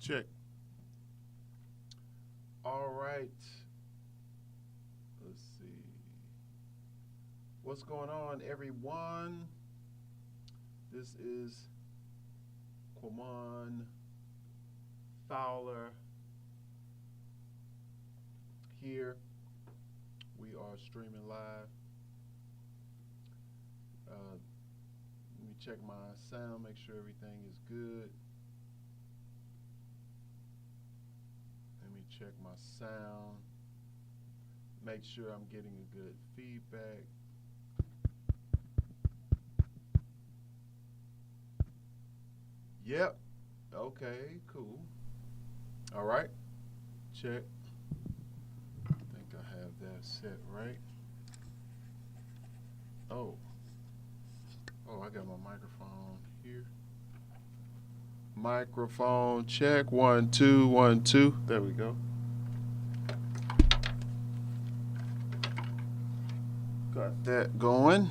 Check. All right. Let's see. What's going on, everyone? This is Quamon Fowler here. We are streaming live. Let me check my sound, make sure everything is good. Let me check my sound, make sure I'm getting a good feedback. Yep. Okay, cool. All right. Check. I think I have that set right. Oh. Oh, I got my microphone here. Microphone check. 1 2 1 2. There we go. Got that going.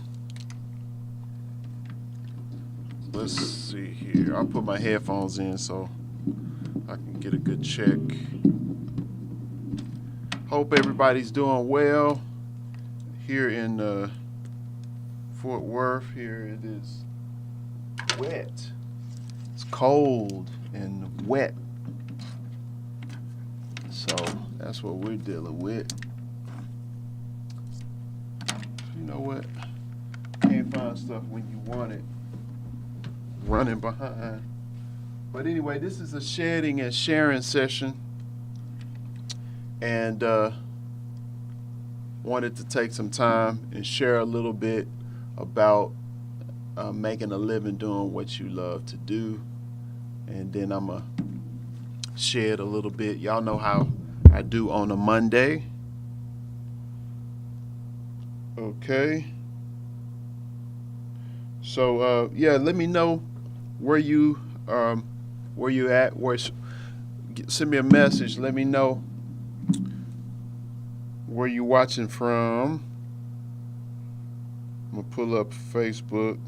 Let's see here. I'll put my headphones in so I can get a good check. Hope everybody's doing well here in Fort Worth. Here it is wet. It's cold and wet. So that's what we're dealing with. You know what? Can't find stuff when you want it. Running behind. But anyway, this is a shedding and sharing session. And wanted to take some time and share a little bit about making a living doing what you love to do. And then I'm going to shed a little bit. Y'all know how I do on a Monday. Okay. So, yeah, let me know where you at. Send me a message. Let me know where you watching from. I'm gonna pull up Facebook.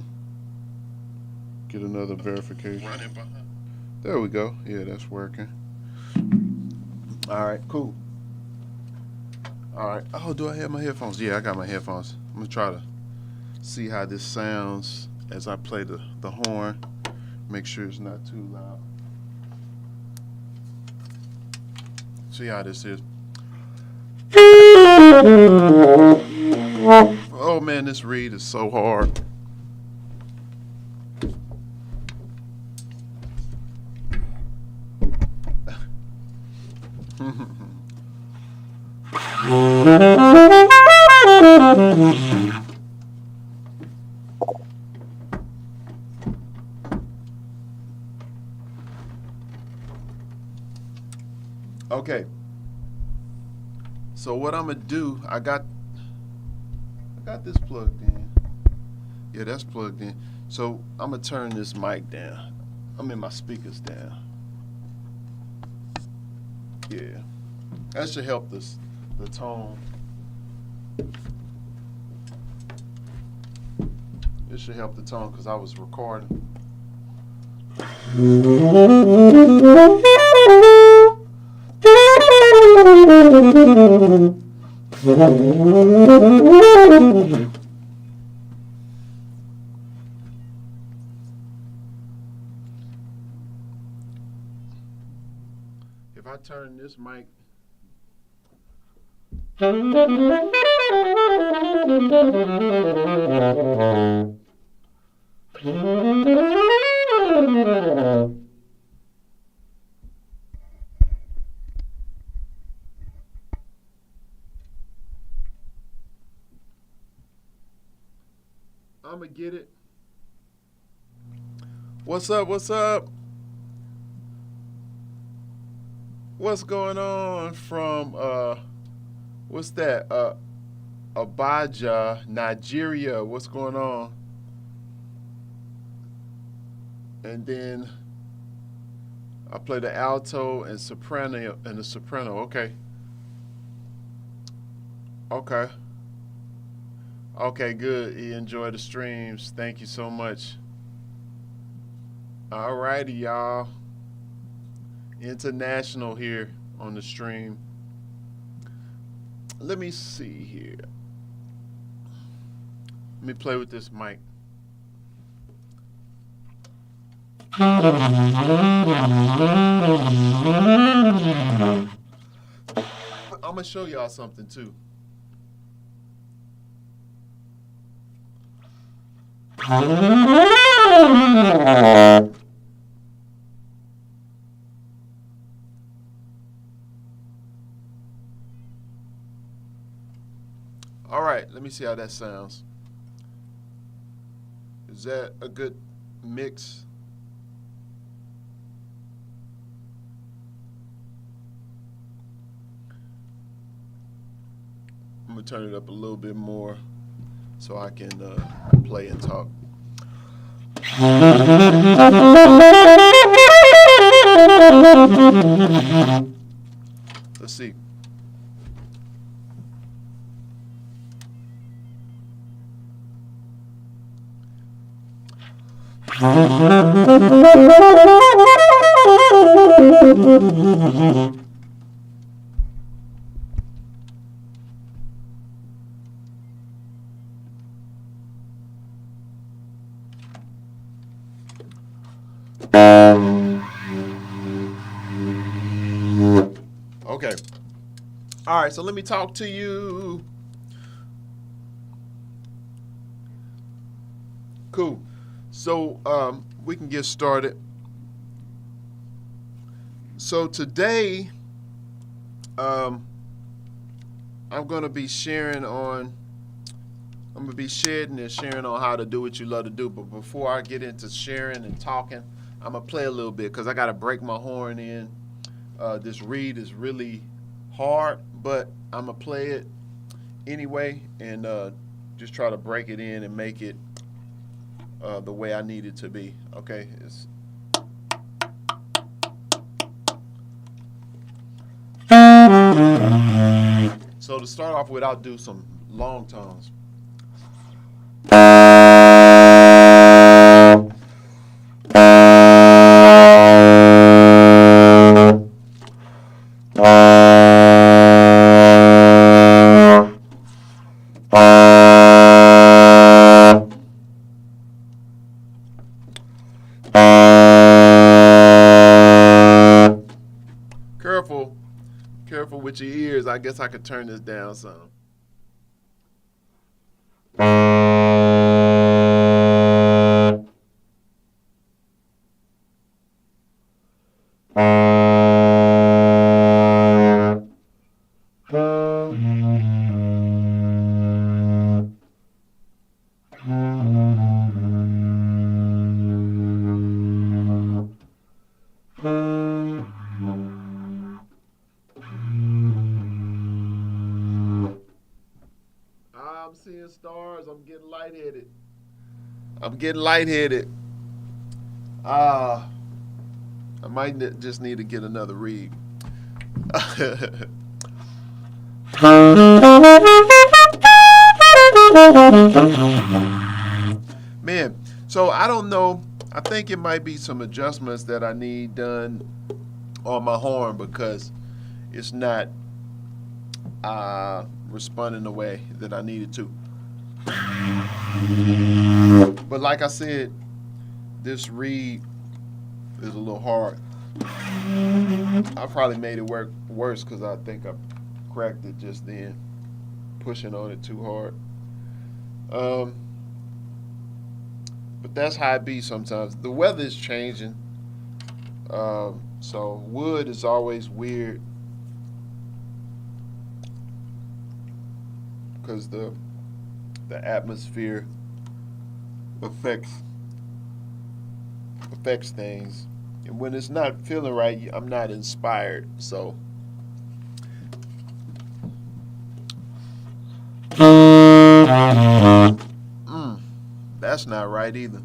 Get another verification. There we go. Yeah, that's working. All right, cool. All right. Oh, do I have my headphones? Yeah, I got my headphones. I'm gonna try to see how this sounds as I play the horn. Make sure it's not too loud. See how this is. Oh man, this reed is so hard. Okay. So what I'm gonna do, I got this plugged in. Yeah, that's plugged in. So I'm gonna turn this mic down. My speakers down. Yeah, that should help the tone. It should help the tone because I was recording. If I turn this mic, I'm gonna get it. What's up? What's up? What's going on from what's that? Abuja, Nigeria. What's going on? And then I play the alto and soprano and the soprano. Okay. Okay. Okay, good. You enjoy the streams. Thank you so much. All righty, y'all. international here on the stream. Let me see here. Let me play with this mic. I'm gonna show y'all something too. All right, let me see how that sounds. Is that a good mix? I'm gonna turn it up a little bit more so I can play and talk. Let's see. Okay. All right, so let me talk to you. Cool. So we can get started. So today, I'm going to be sharing on, I'm going to be shedding and sharing on how to do what you love to do. But before I get into sharing and talking, I'm going to play a little bit because I got to break my horn in. This read is really hard, but I'm going to play it anyway and just try to break it in and make it the way I need it to be. Okay? So to start off with, I'll do some long tones. Careful with your ears. I guess I could turn this down some. I'm seeing stars. I'm getting lightheaded. I might just need to get another read. Man, so I don't know. I think it might be some adjustments that I need done on my horn because it's not responding the way that I needed to. But like I said, this read is a little hard. I probably made it work worse because I think I cracked it just then, pushing on it too hard. But that's how it be sometimes. The weather is changing, so wood is always weird because the atmosphere affects things, and when it's not feeling right, I'm not inspired. So that's not right either.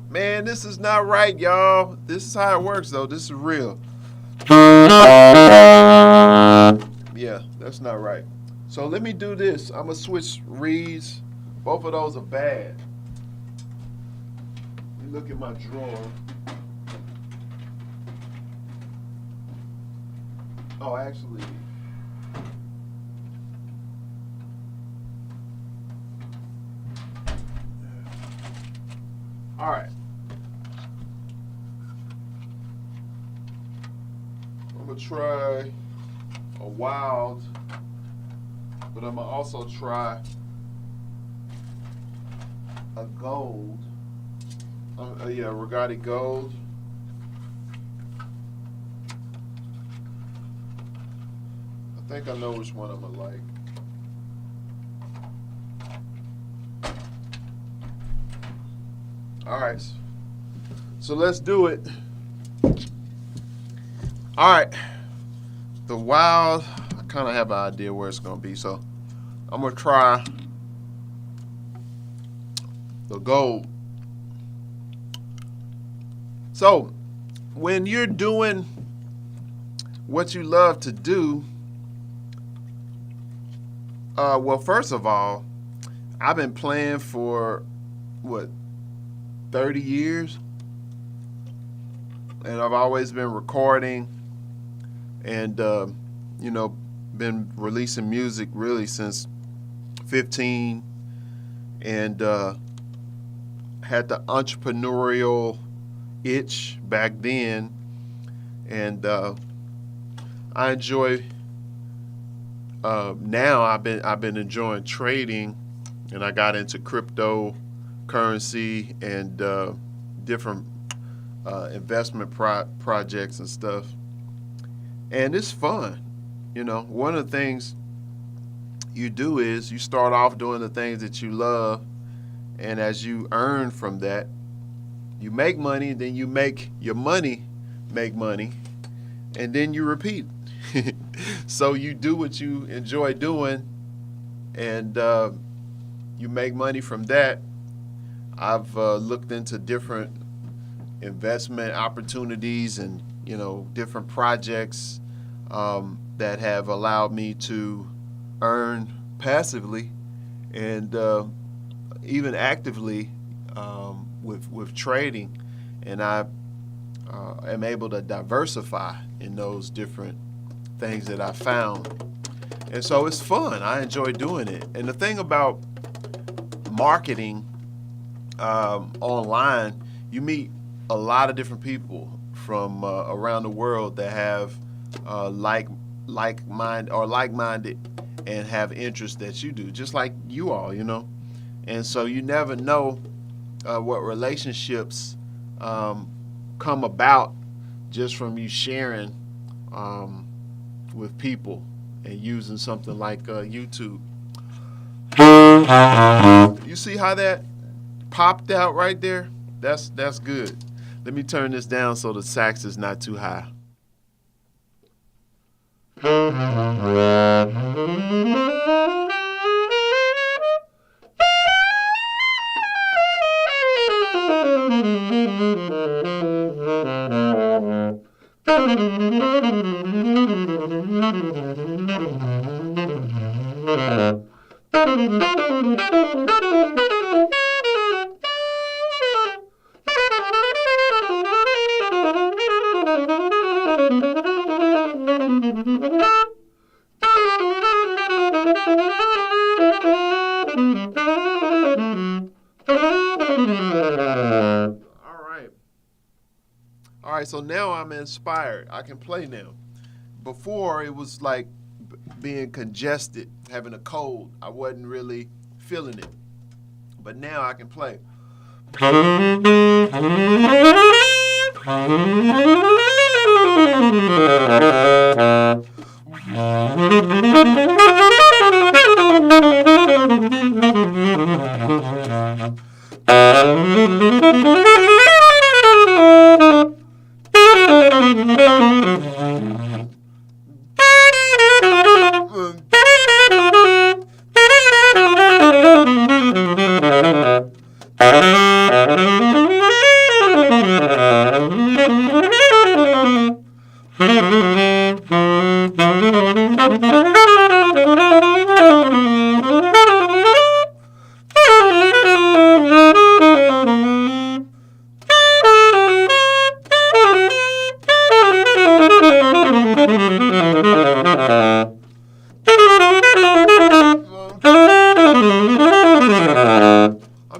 Man, this is not right, y'all. This is how it works, though. This is real. Yeah, that's not right. So let me do this. I'm going to switch reeds. Both of those are bad. Let me look at my drawer. Oh, actually, all right. I'm gonna try a wild, but I'm gonna also try a gold. Yeah, Regati Gold. I think I know which one I'm gonna like. All right, so let's do it. All right, the wild. I kind of have an idea where it's gonna be, so I'm gonna try the gold. So, when you're doing what you love to do, well, first of all, I've been playing for what, 30 years, and I've always been recording and been releasing music really since 15, and had the entrepreneurial itch back then, and I enjoy now I've been enjoying trading, and I got into cryptocurrency and different investment projects and stuff, and it's fun. One of the things you do is you start off doing the things that you love, and as you earn from that, you make money, then you make your money make money, and then you repeat. So you do what you enjoy doing, and you make money from that. I've looked into different investment opportunities and different projects that have allowed me to earn passively and even actively with trading, and I am able to diversify in those different things that I found, and so it's fun. I enjoy doing it. And the thing about marketing online, you meet a lot of different people from around the world that have like-minded and have interests that you do, just like you all, and so you never know what relationships come about just from you sharing with people and using something like YouTube. You see how that popped out right there? That's good. Let me turn this down so the sax is not too high. All right, so now I'm inspired. I can play now. Before, it was like being congested, having a cold. I wasn't really feeling it. But now I can play.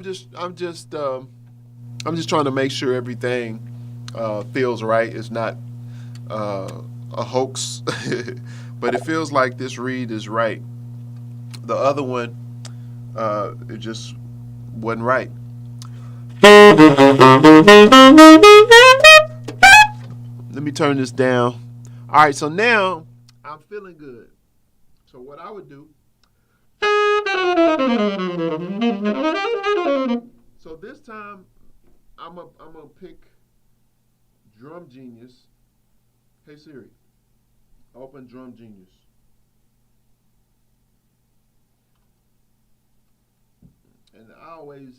just trying to make sure everything feels right. It's not a hoax, but it feels like this read is right. The other one, it just wasn't right. Let me turn this down. All right, so now I'm feeling good. So what I would do. So this time I'm gonna pick Drum Genius. Hey Siri, open Drum Genius. And always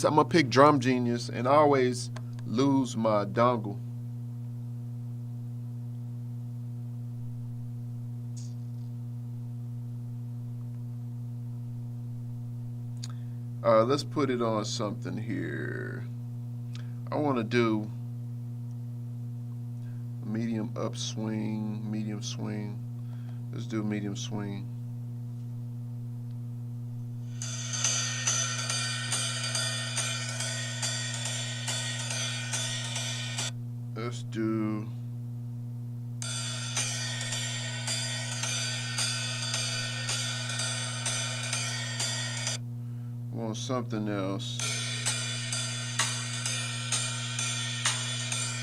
I'm gonna pick Drum Genius and always lose my dongle. Let's put it on something here. I want to do medium upswing, medium swing. Let's do medium swing. Let's do want something else.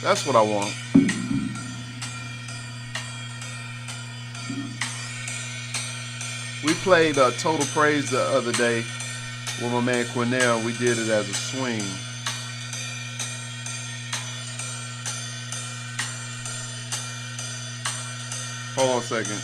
That's what I want. We played Total Praise the other day with my man Cornell. We did it as a swing. Hold on a second.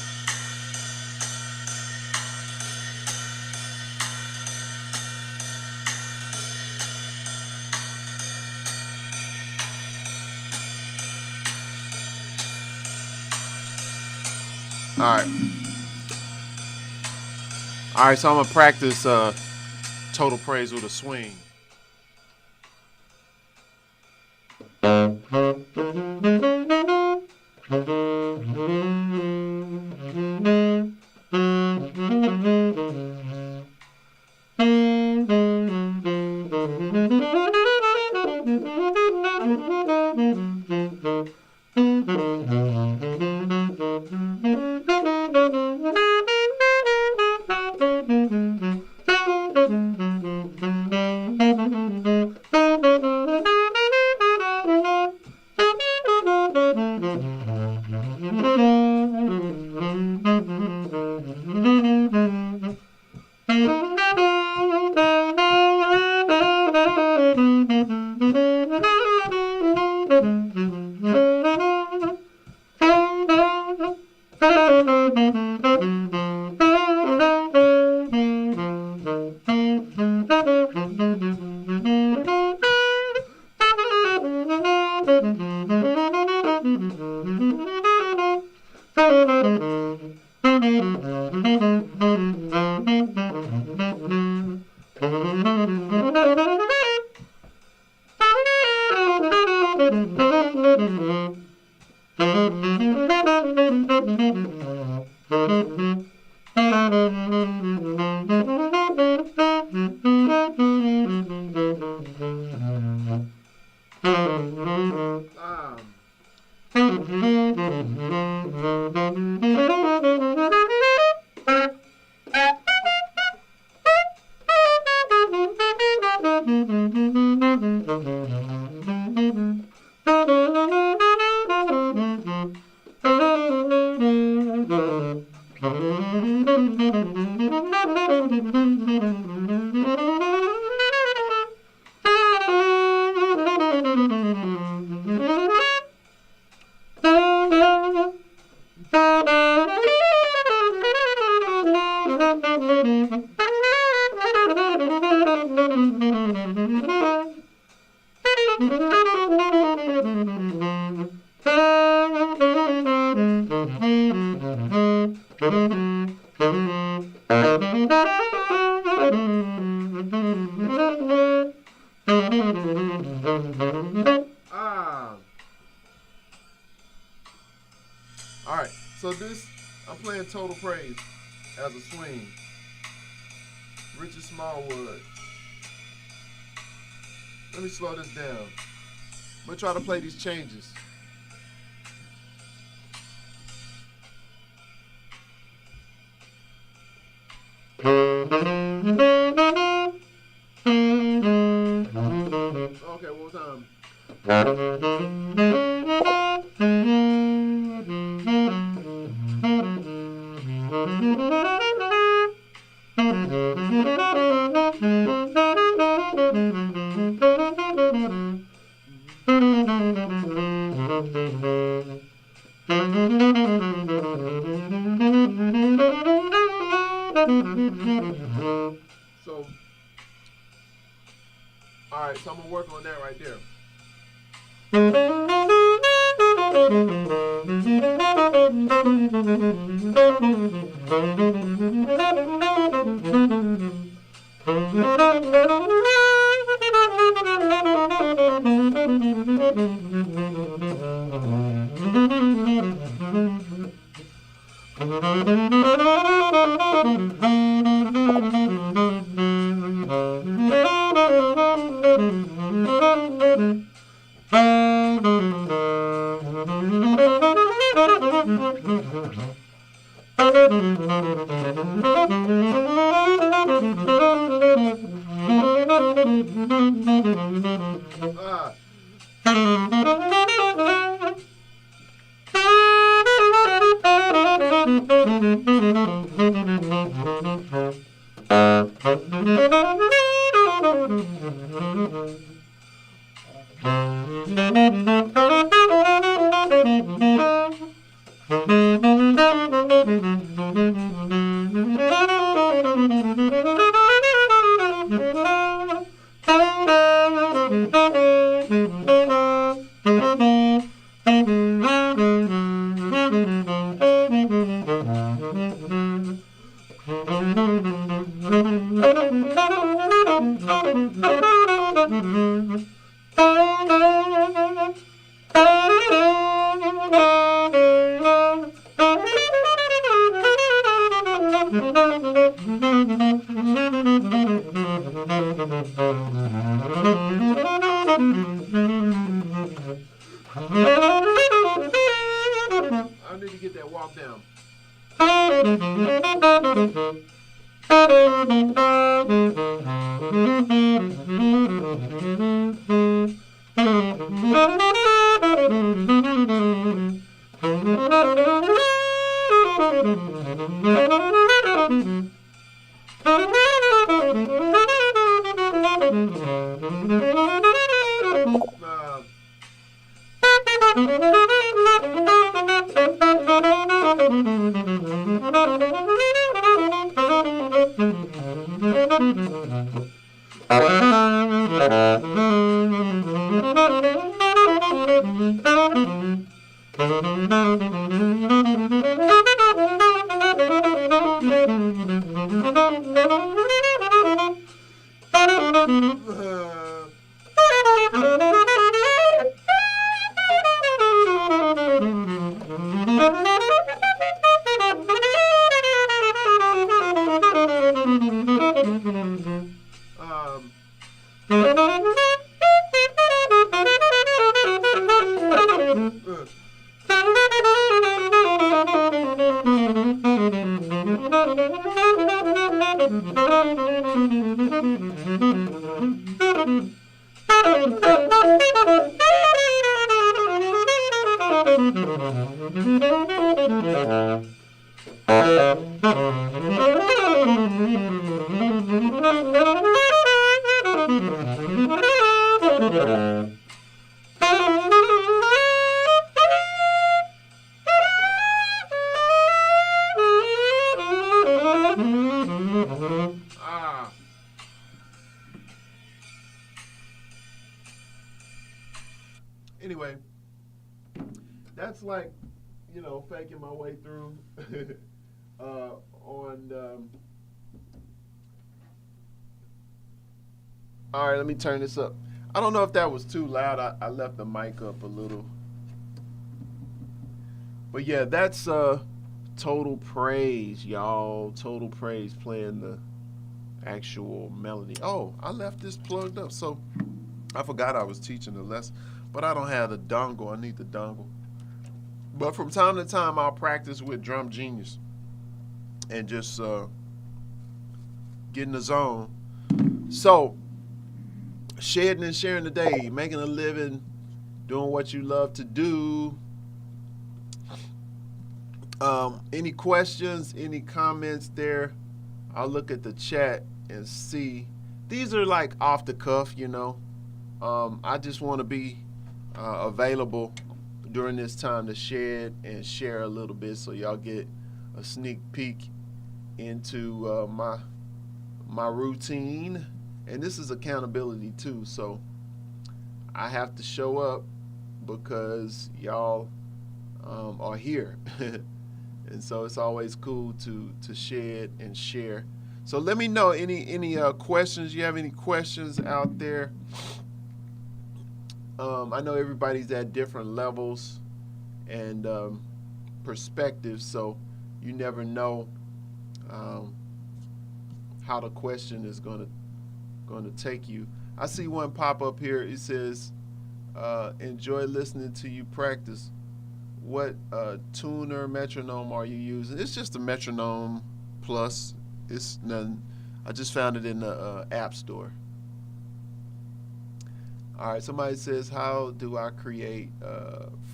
All right, so I'm going to practice Total Praise with a swing. All right, so I'm playing Total Praise as a swing. Richard Smallwood. Let me slow this down. I'm gonna try to play these changes. Okay, one more time. So, all right, so I'm gonna work on that right there. I need to get that walk down. Anyway, that's like, you know, faking my way through on. All right, let me turn this up. I don't know if that was too loud. I left the mic up a little. But yeah, that's Total Praise, y'all. Total Praise playing the actual melody. Oh, I left this plugged up. So I forgot I was teaching the lesson, but I don't have the dongle. I need the dongle. But from time to time, I'll practice with Drum Genius and just get in the zone. So, shedding and sharing the day, making a living, doing what you love to do. Any questions, any comments there? I'll look at the chat and see. These are like off the cuff, you know. I just want to be available during this time to shed and share a little bit, so y'all get a sneak peek into my routine. And this is accountability too, so I have to show up because y'all are here. And so it's always cool to shed and share. So let me know any questions. You have any questions out there? I know everybody's at different levels and perspectives, so you never know how the question is going to take you. I see one pop up here. It says, "Enjoy listening to you practice. What tuner metronome are you using?" It's just a Metronome Plus. It's nothing. I just found it in the App Store. All right, somebody says, "How do I create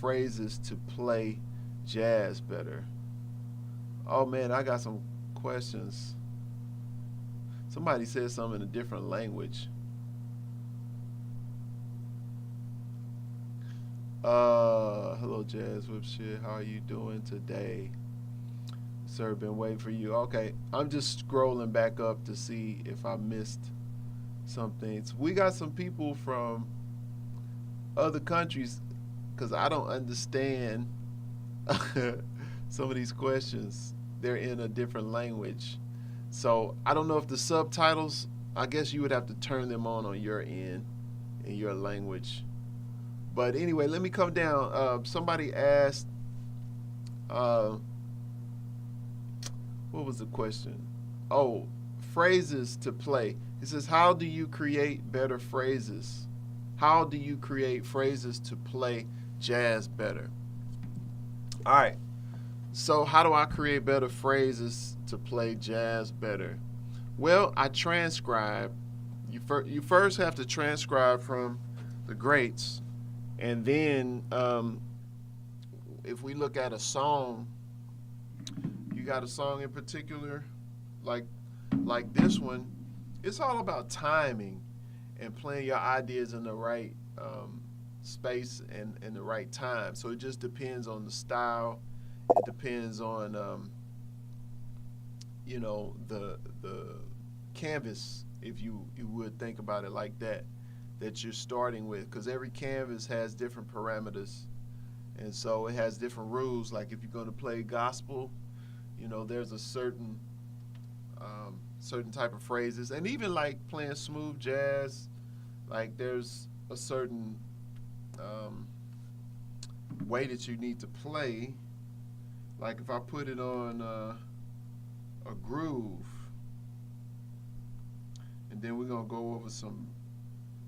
phrases to play jazz better?" Oh man, I got some questions. Somebody said something in a different language. Hello, Jazz Whip Shit. How are you doing today? Sir, been waiting for you. Okay, I'm just scrolling back up to see if I missed something. We got some people from other countries because I don't understand some of these questions. They're in a different language. So I don't know if the subtitles, I guess you would have to turn them on your end in your language. But anyway, let me come down. Somebody asked, what was the question? Oh, phrases to play. It says, how do you create better phrases? How do you create phrases to play jazz better? All right. So how do I create better phrases to play jazz better? Well, I transcribe. You first have to transcribe from the greats. And then if we look at a song, you got a song in particular, like this one, it's all about timing and playing your ideas in the right space and the right time. So it just depends on the style. It depends on, the canvas, if you would think about it like that you're starting with, because every canvas has different parameters, and so it has different rules. Like if you're going to play gospel, there's a certain type of phrases, and even like playing smooth jazz, like there's a certain way that you need to play. Like if I put it on a groove, and then we're gonna go over some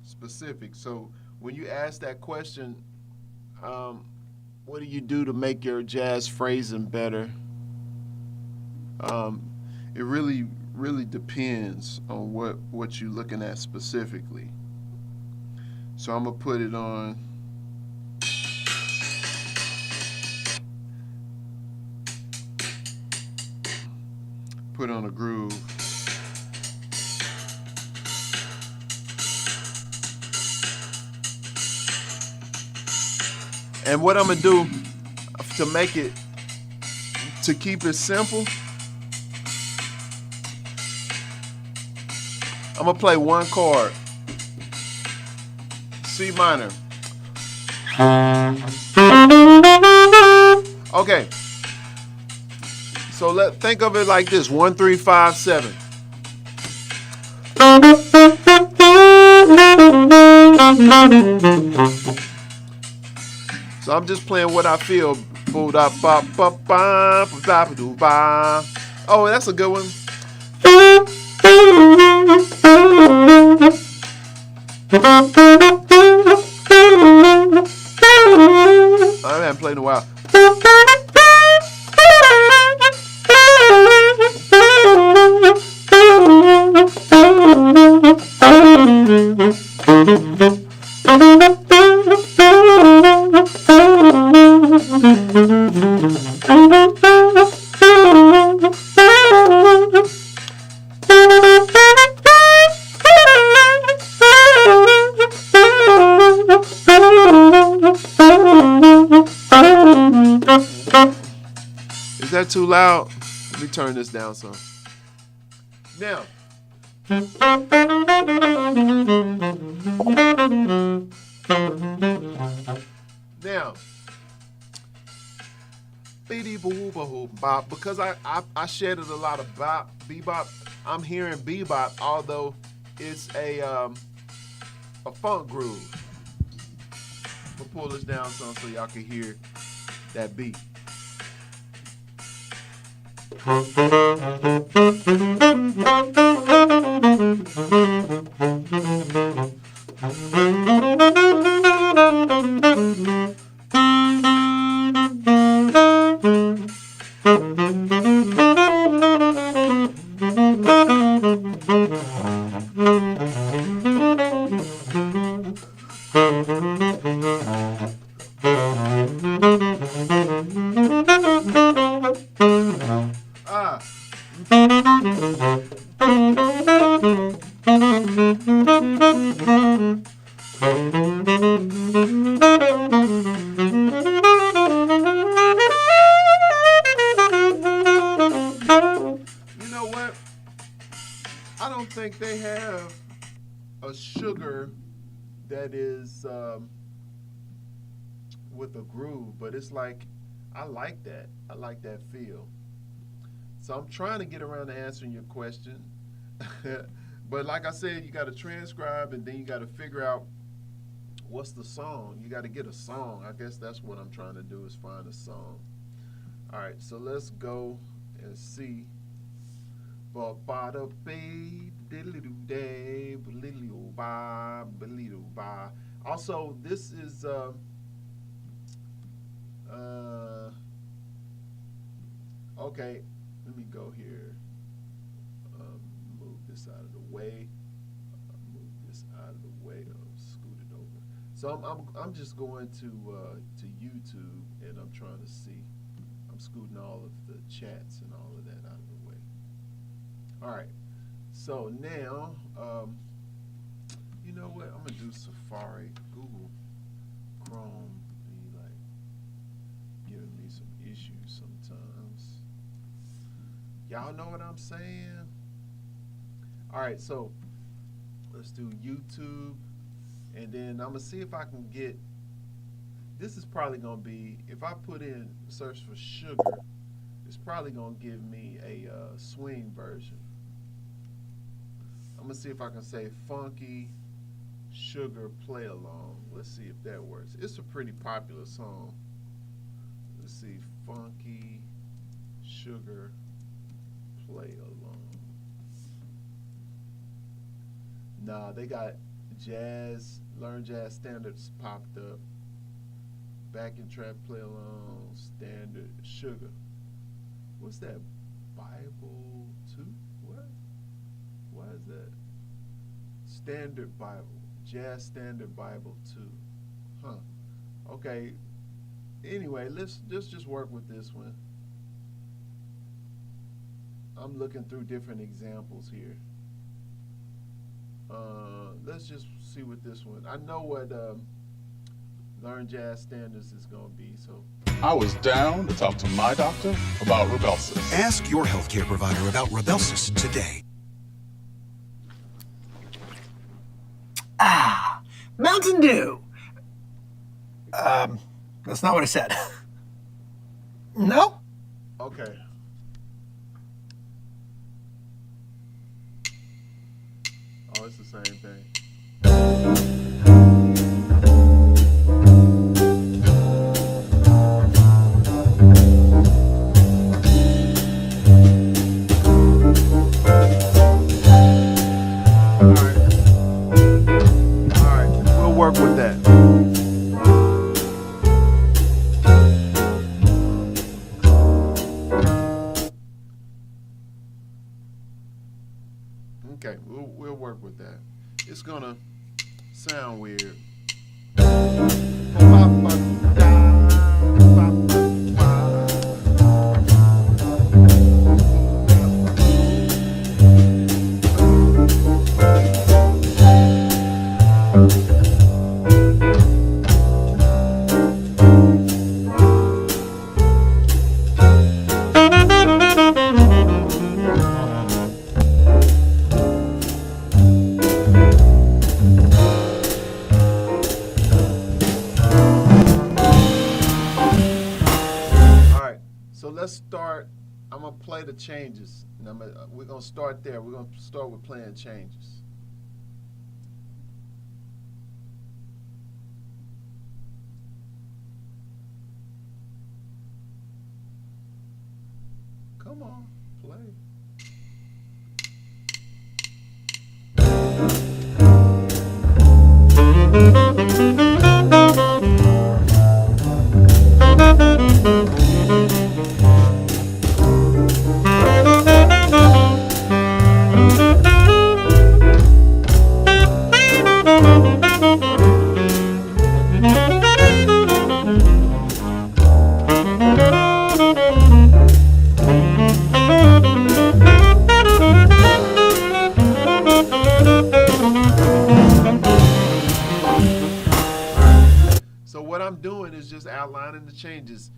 specifics. So when you ask that question, what do you do to make your jazz phrasing better? It really depends on what you're looking at specifically. So I'm gonna put it on. Put on a groove. And what I'm gonna do to keep it simple, I'm gonna play one chord, C minor. Okay. So think of it like this: 1, 3, 5, 7. So I'm just playing what I feel. Oh, that's a good one. I haven't played in a while. Is that too loud? Let me turn this down some. Now, because I shedded a lot of bebop. I'm hearing bebop, although it's a funk groove. We'll pull this down some so y'all can hear that beat. I don't think they have a sugar that is with a groove, but it's like, I like that. I like that feel. So I'm trying to get around to answering your question. But like I said, you got to transcribe and then you got to figure out what's the song. You got to get a song. I guess that's what I'm trying to do, is find a song. All right, so let's go and see. Also, this is okay. Let me go here. Move this out of the way. Move this out of the way. Scoot it over. So I'm just going to YouTube and I'm trying to see. I'm scooting all of the chats and all of that out of the way. All right, so now, you know what? I'm gonna do Safari. Google Chrome be like giving me some issues sometimes. Y'all know what I'm saying? All right, so let's do YouTube, and then I'm gonna see if I can get. This is probably gonna be, if I put in search for sugar, it's probably gonna give me a swing version. I'm gonna see if I can say funky sugar play along. Let's see if that works. It's a pretty popular song. Let's see, funky sugar play along. Nah, they got jazz, learn jazz standards popped up. Backing track play along, standard sugar. What's that? Bible 2? What? Why is that? Standard Bible. Jazz Standard Bible 2. Huh. Okay. Anyway, let's just work with this one. I'm looking through different examples here. Let's just see what this one. I know what Learn Jazz Standards is going to be, so. I was down to talk to my doctor about Rybelsus. Ask your healthcare provider about Rybelsus today. Mountain Dew. That's not what I said. No? Okay. Oh, it's the same thing. All with that. It's gonna sound weird. So let's start. I'm gonna play the changes, and we're gonna start there. We're gonna start with playing changes. Come on, play. What I'm doing is just outlining the changes,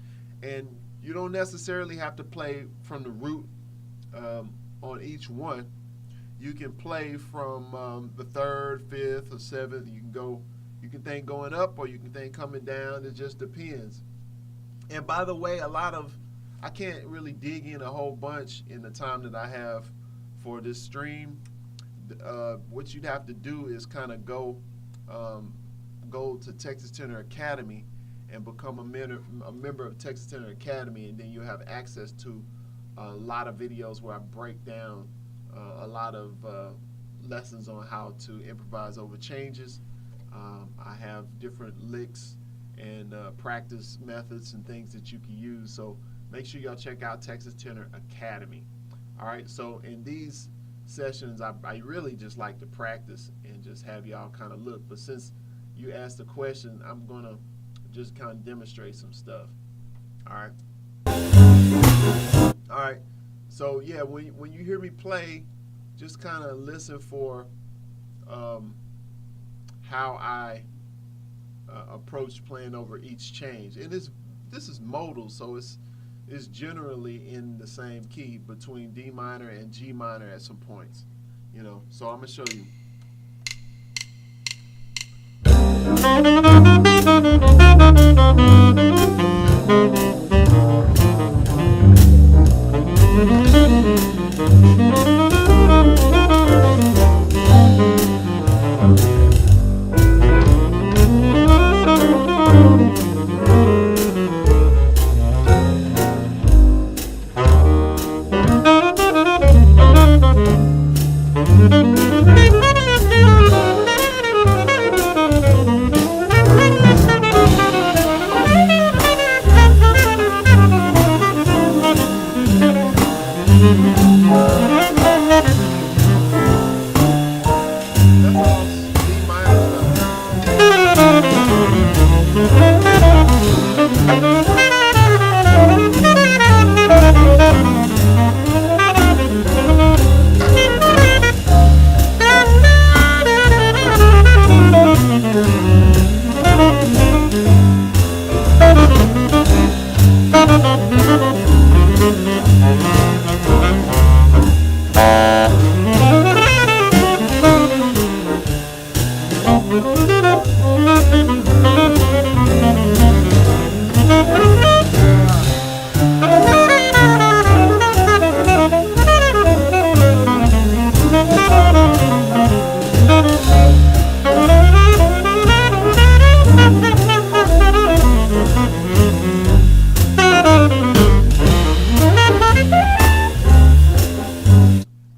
and you don't necessarily have to play from the root on each one. You can play from the third, fifth, or seventh. You can think going up, or you can think coming down. It just depends. And by the way, I can't really dig in a whole bunch in the time that I have for this stream. What you'd have to do is kind of go to Texas Tenor Academy and become a member of Texas Tenor Academy, and then you have access to a lot of videos where I break down a lot of lessons on how to improvise over changes. I have different licks and practice methods and things that you can use, so make sure y'all check out Texas Tenor Academy. All right, so in these sessions, I really just like to practice and just have y'all kind of look, but since you asked the question, I'm gonna just kind of demonstrate some stuff. All right. So yeah, when you hear me play, just kind of listen for how I approach playing over each change. And this is modal, so it's generally in the same key between D minor and G minor at some points. So I'm gonna show you.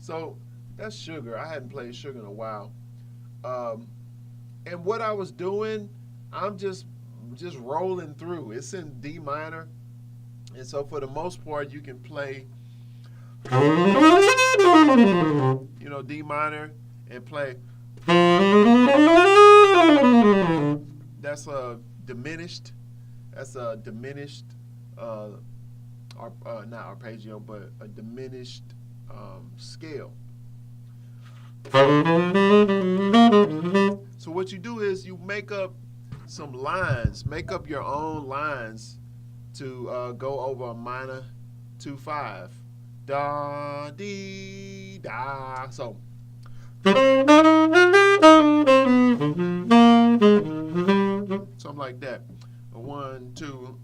So that's Sugar. I hadn't played Sugar in a while. And what I was doing, I'm just rolling through. It's in D minor. And so for the most part, you can play, D minor and play. That's a diminished. That's a diminished, not arpeggio, but a diminished scale. So what you do is you make up some lines, make up your own lines to go over a minor 2/5. Da dee da. So something like that. A 1, 2.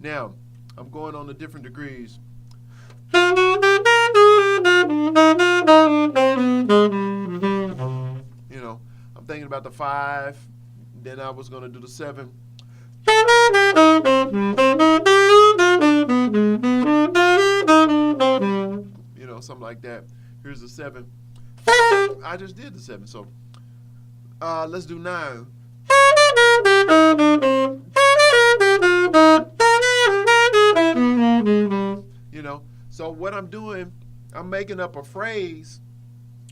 Now I'm going on the different degrees. You know, I'm thinking about the 5, then I was going to do the 7. You know, something like that. Here's the 7. I just did the 7, so let's do 9. You know, so what I'm doing, I'm making up a phrase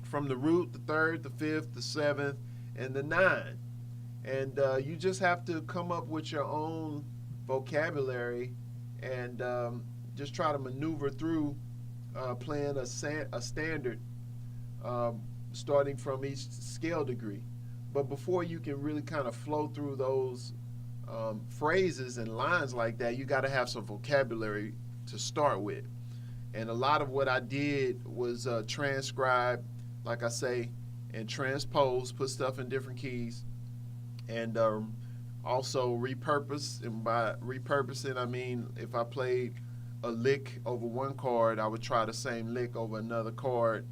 from the root, the 3rd, the 5th, the 7th, and the 9. And you just have to come up with your own vocabulary and just try to maneuver through playing a standard starting from each scale degree. But before you can really kind of flow through those phrases and lines like that, you got to have some vocabulary to start with. And a lot of what I did was transcribe, like I say, and transpose, put stuff in different keys, and also repurpose. And by repurposing, I mean if I played a lick over one chord, I would try the same lick over another chord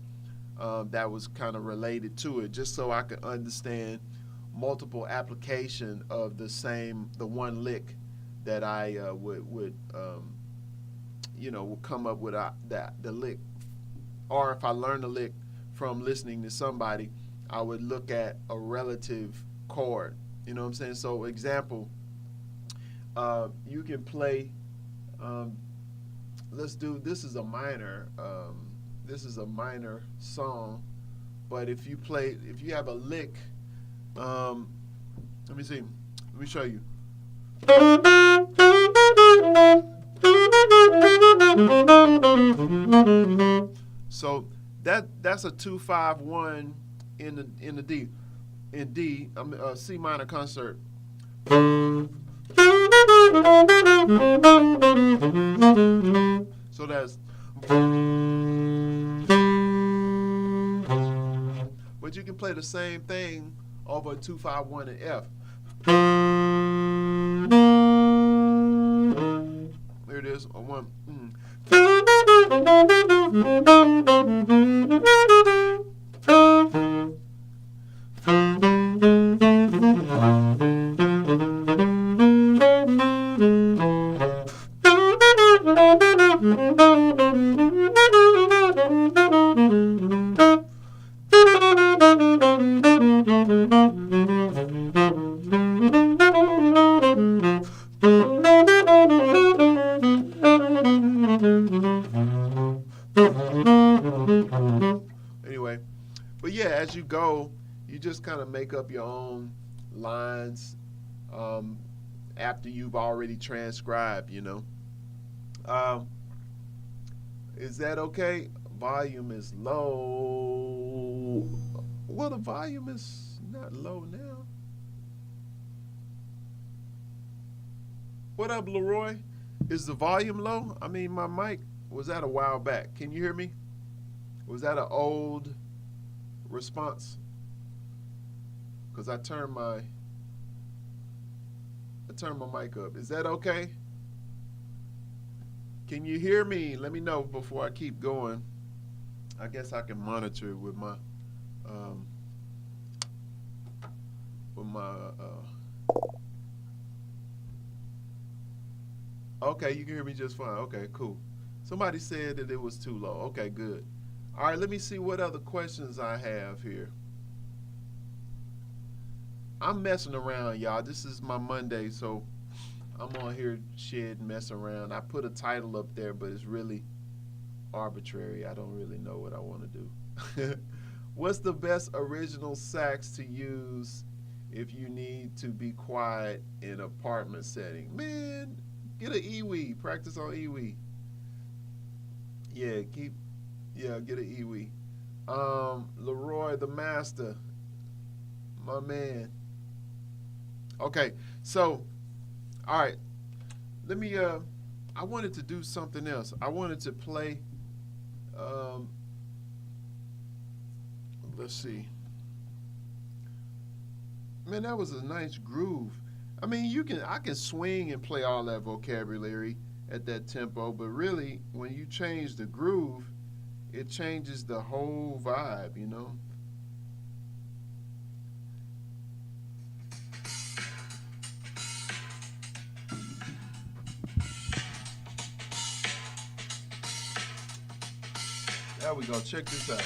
that was kind of related to it, just so I could understand multiple application of the one lick that I would come up with the lick. Or if I learned a lick from listening to somebody, I would look at a relative chord. You know what I'm saying? So example, you can play, this is a minor, song, but if you have a lick, let me show you. So that's a 2-5-1 in the D. In D, C minor concert. So that's. But you can play the same thing over a 2-5-1 in F. There it is, a 1. Anyway, but yeah, as you go, you just kind of make up your own lines after you've already transcribed, you know. Is that okay? Volume is low. Well, the volume is not low now. What up, Leroy? Is the volume low? I mean, my mic was that a while back. Can you hear me? Was that an old response? Because I turned my mic up. Is that okay? Can you hear me? Let me know before I keep going. I guess I can monitor with my okay, you can hear me just fine. Okay, cool. Somebody said that it was too low. Okay, good. All right, let me see what other questions I have here. I'm messing around, y'all. This is my Monday, so I'm on here messing around. I put a title up there, but it's really arbitrary. I don't really know what I want to do. What's the best original sax to use if you need to be quiet in apartment setting? Man, get an EWI. Practice on EWI. Yeah, get an EWI. Leroy the Master, my man. Okay, so, all right. Let me. I wanted to do something else. I wanted to play. Let's see. Man, that was a nice groove. I mean, I can swing and play all that vocabulary at that tempo, but really, when you change the groove, it changes the whole vibe, you know? There we go. Check this out.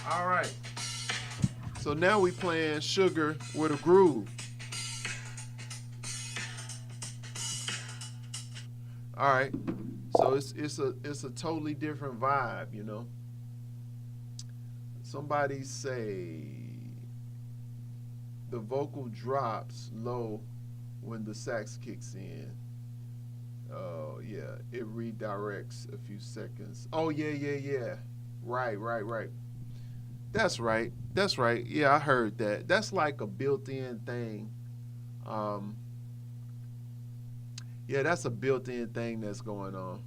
All right. So now we playing Sugar with a groove. All right. So it's a totally different vibe, you know. Somebody say the vocal drops low when the sax kicks in. Oh yeah, it redirects a few seconds. Oh yeah. Right. That's right. Yeah, I heard that. That's like a built-in thing. Yeah, that's a built-in thing that's going on.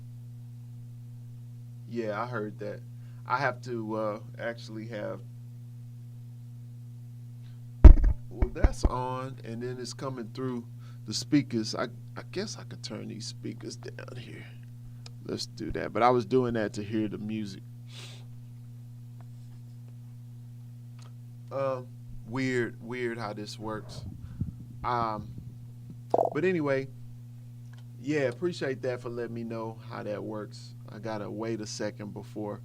Yeah, I heard that. I have to actually have. Well, that's on, and then it's coming through the speakers. I guess I could turn these speakers down here. Let's do that. But I was doing that to hear the music. Weird how this works. But anyway, yeah, appreciate that for letting me know how that works. I gotta wait a second before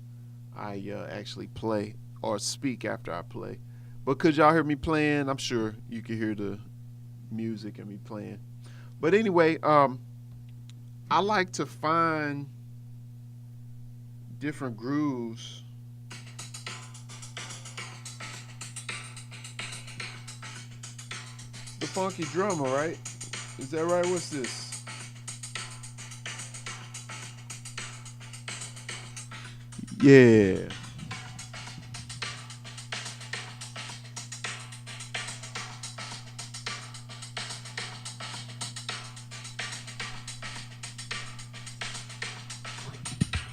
I actually play or speak after I play. But could y'all hear me playing? I'm sure you can hear the music and me playing. But anyway, I like to find different grooves. The funky drummer, right? Is that right? What's this? Yeah.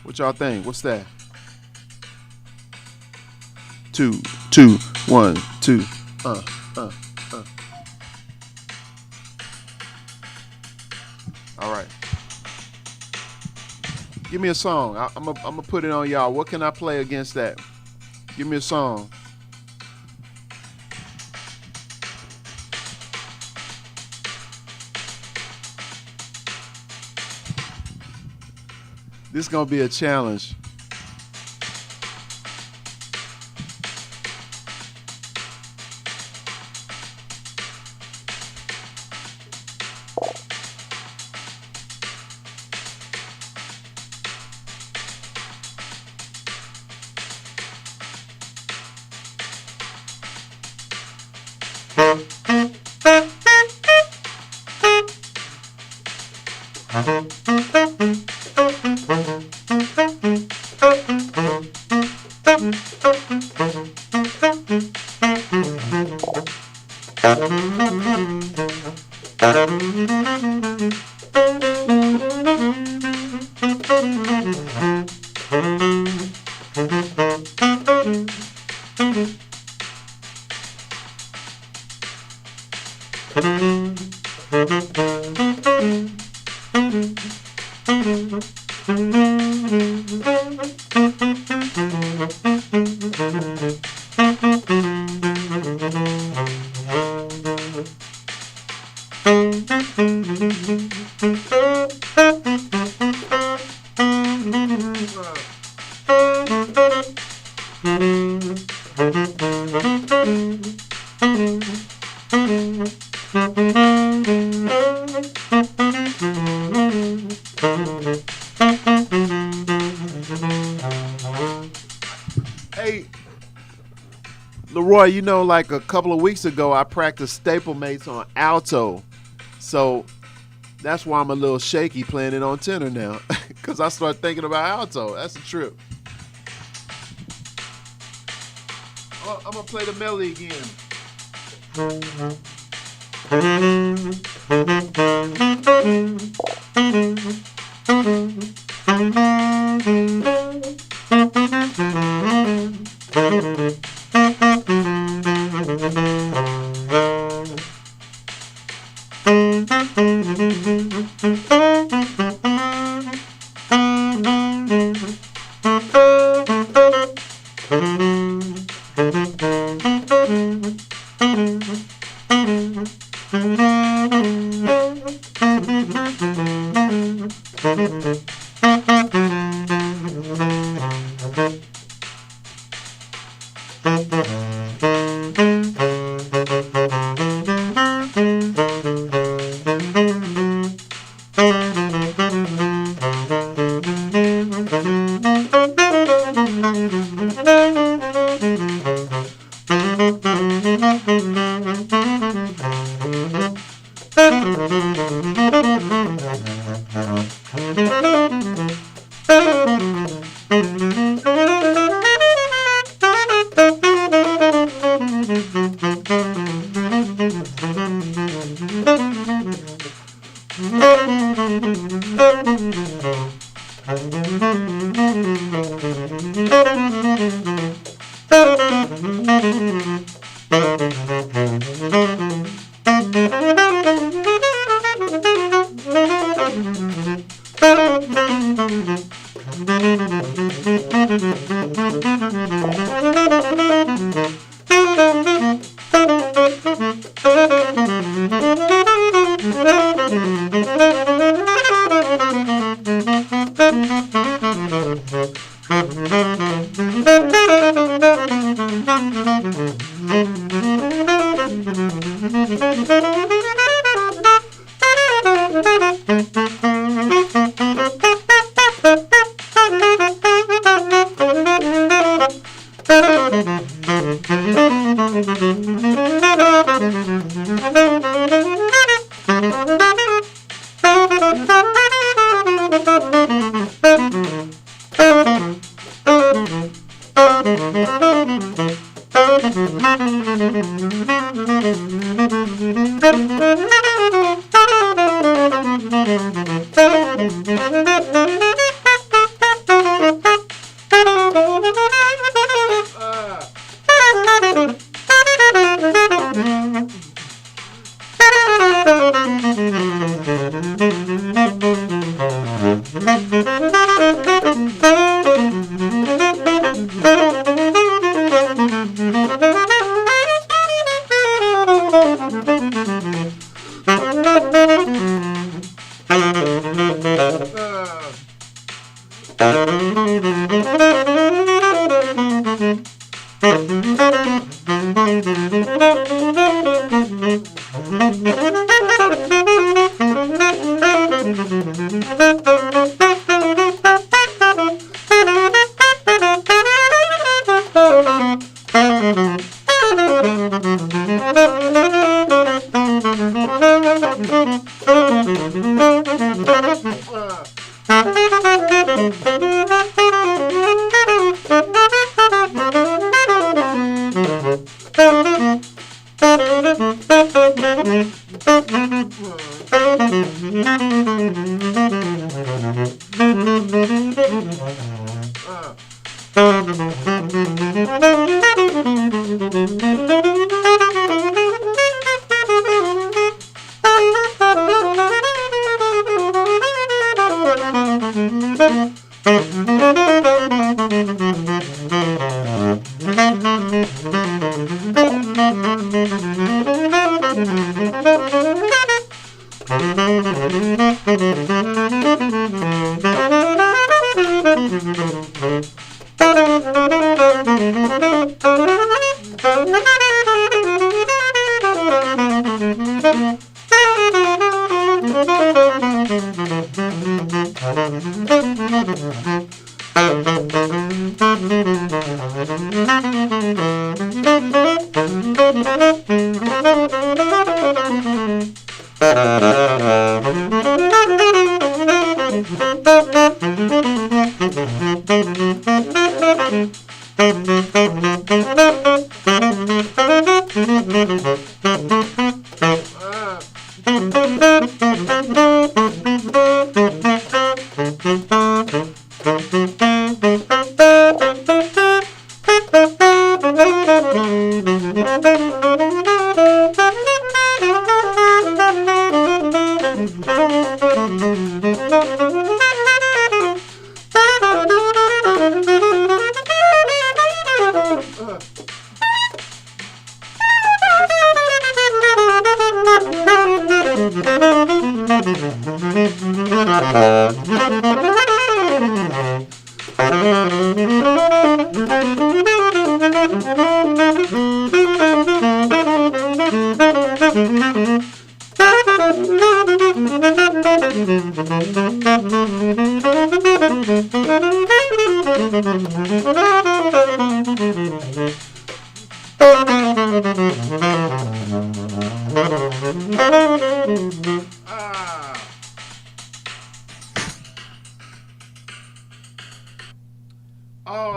What y'all think? What's that? 2, 2, 1, 2. All right. Give me a song. I'm gonna put it on y'all. What can I play against that? Give me a song. This is gonna be a challenge. Hey, Leroy, you know, like a couple of weeks ago, I practiced staple mates on alto. So that's why I'm a little shaky playing it on tenor now. Because I start thinking about alto. That's a trip. Oh, I'm going to play the melody again. Oh,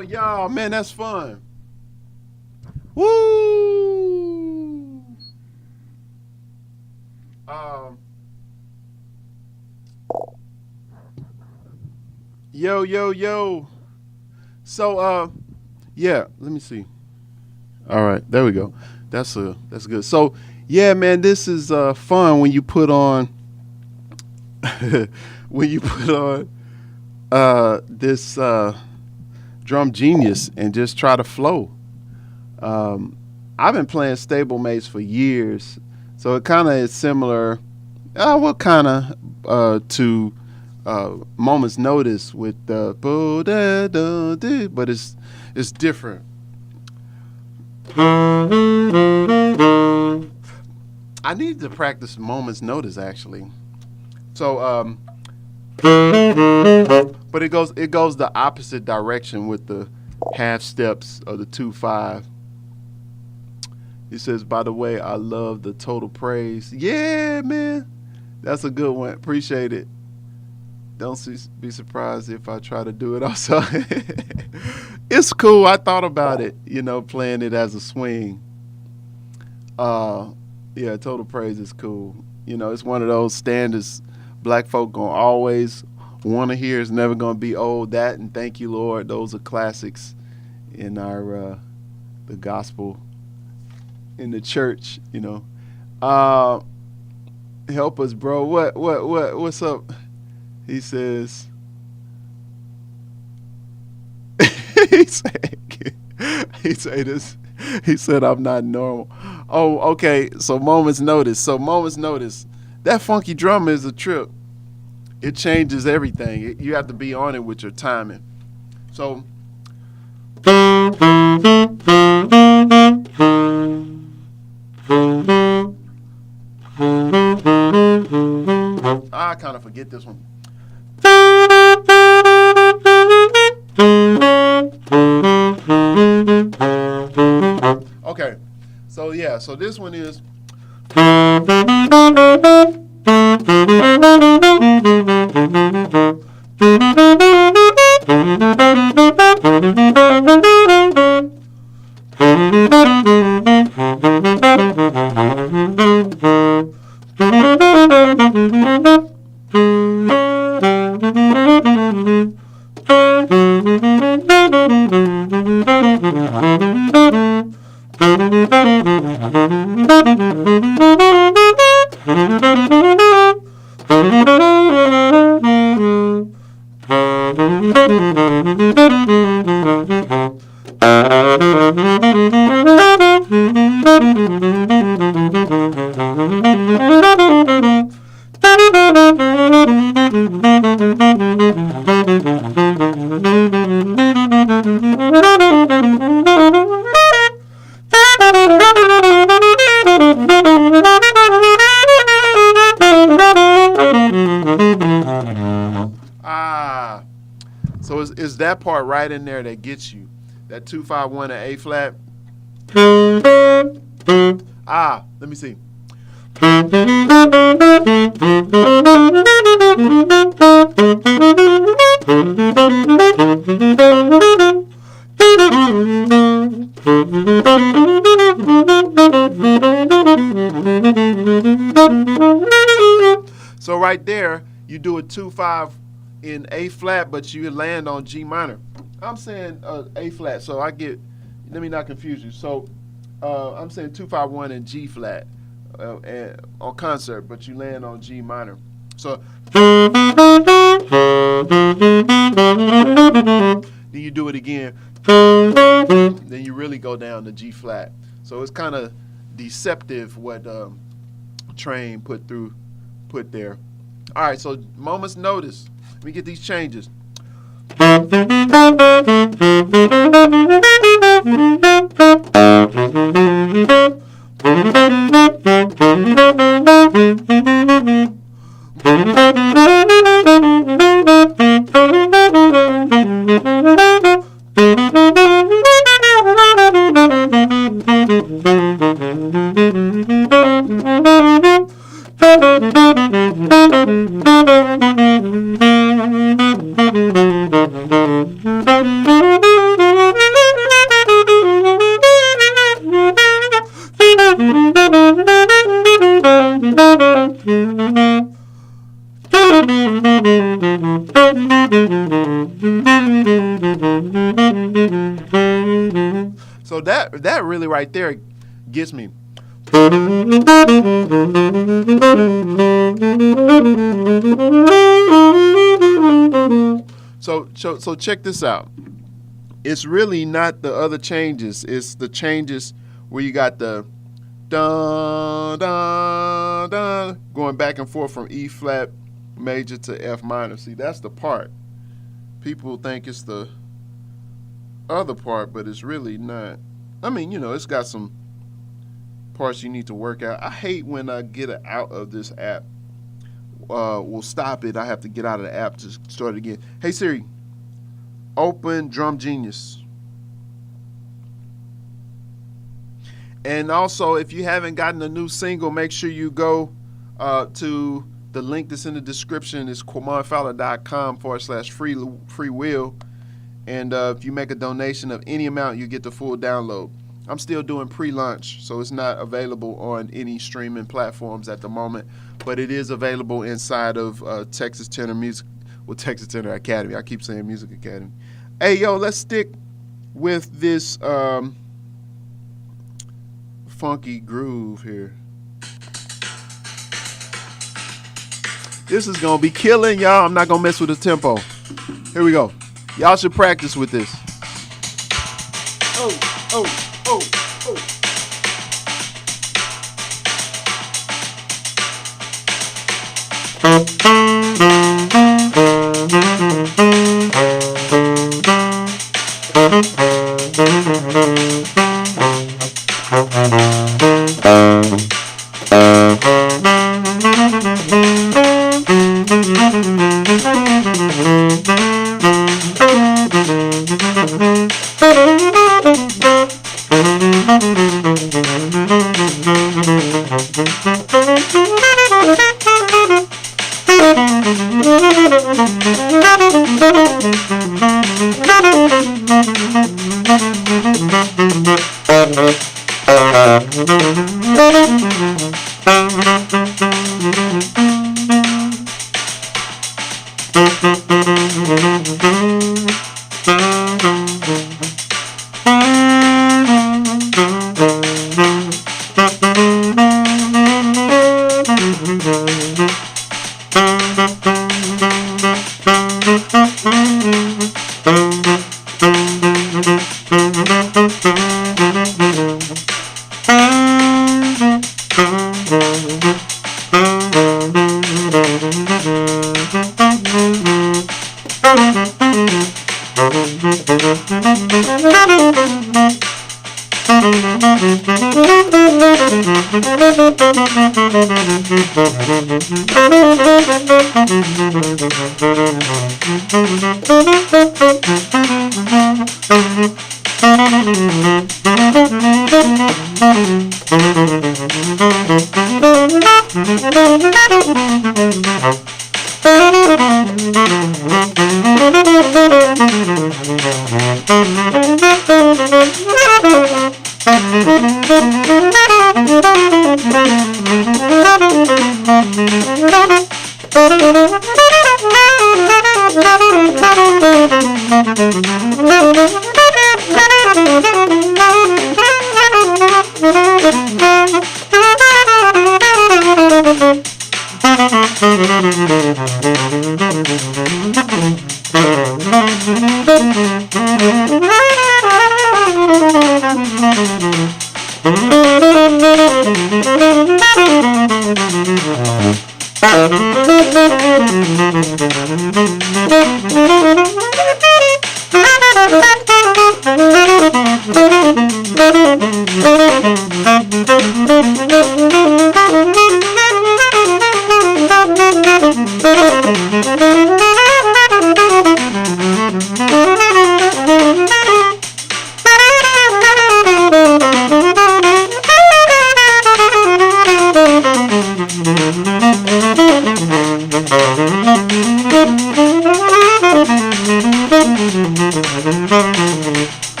y'all, man, that's fun. Woo! Yo. So, yeah, let me see. All right, there we go. That's good. So, yeah, man, this is fun when you put on this Drum Genius and just try to flow. I've been playing stablemates for years, so it kind of is similar. To Moment's Notice with the but it's different. I need to practice Moment's Notice actually. So but it goes the opposite direction with the half steps of the 2/5. He says, by the way, I love the total praise. Yeah, man. That's a good one. Appreciate it. Don't be surprised if I try to do it also. It's cool. I thought about it, playing it as a swing. Yeah, total praise is cool. It's one of those standards black folk gonna always want to hear. It's never gonna be old. That and Thank You, Lord. Those are classics in our the gospel in the church. Help us, bro. What's up? He says. he said I'm not normal. Oh, okay. So Moment's Notice. That funky drum is a trip. It changes everything. You have to be on it with your timing. So. I kind of forget this one. Okay, so this one is. part right in there that gets you. That 2-5-1 and A flat. Let me see. So right there, you do a 2-5 in A flat, but you land on G minor. I'm saying A flat, so let me not confuse you. So I'm saying 2-5-1 in G flat on concert, but you land on G minor. So then you do it again. Then you really go down to G flat. So it's kind of deceptive what Train put there. All right, so moment's notice. Let me get these changes. So that really right there gets me. So check this out. It's really not the other changes. It's the changes where you got the dun dun dun going back and forth from E flat major to F minor. See, that's the part. People think it's the other part, but it's really not. I mean, it's got some parts you need to work out. I hate when I get it out of this app. We'll stop it. I have to get out of the app to start it again. Hey Siri, open Drum Genius. And also, if you haven't gotten a new single, make sure you go to the link that's in the description. It's QuamonFowler.com/free will. And if you make a donation of any amount, you get the full download. I'm still doing pre-launch, so it's not available on any streaming platforms at the moment, but it is available inside of Texas Tenor Academy. I keep saying Music Academy. Hey, yo, let's stick with this funky groove here. This is going to be killing, y'all. I'm not going to mess with the tempo. Here we go. Y'all should practice with this. Oh, oh, oh, oh.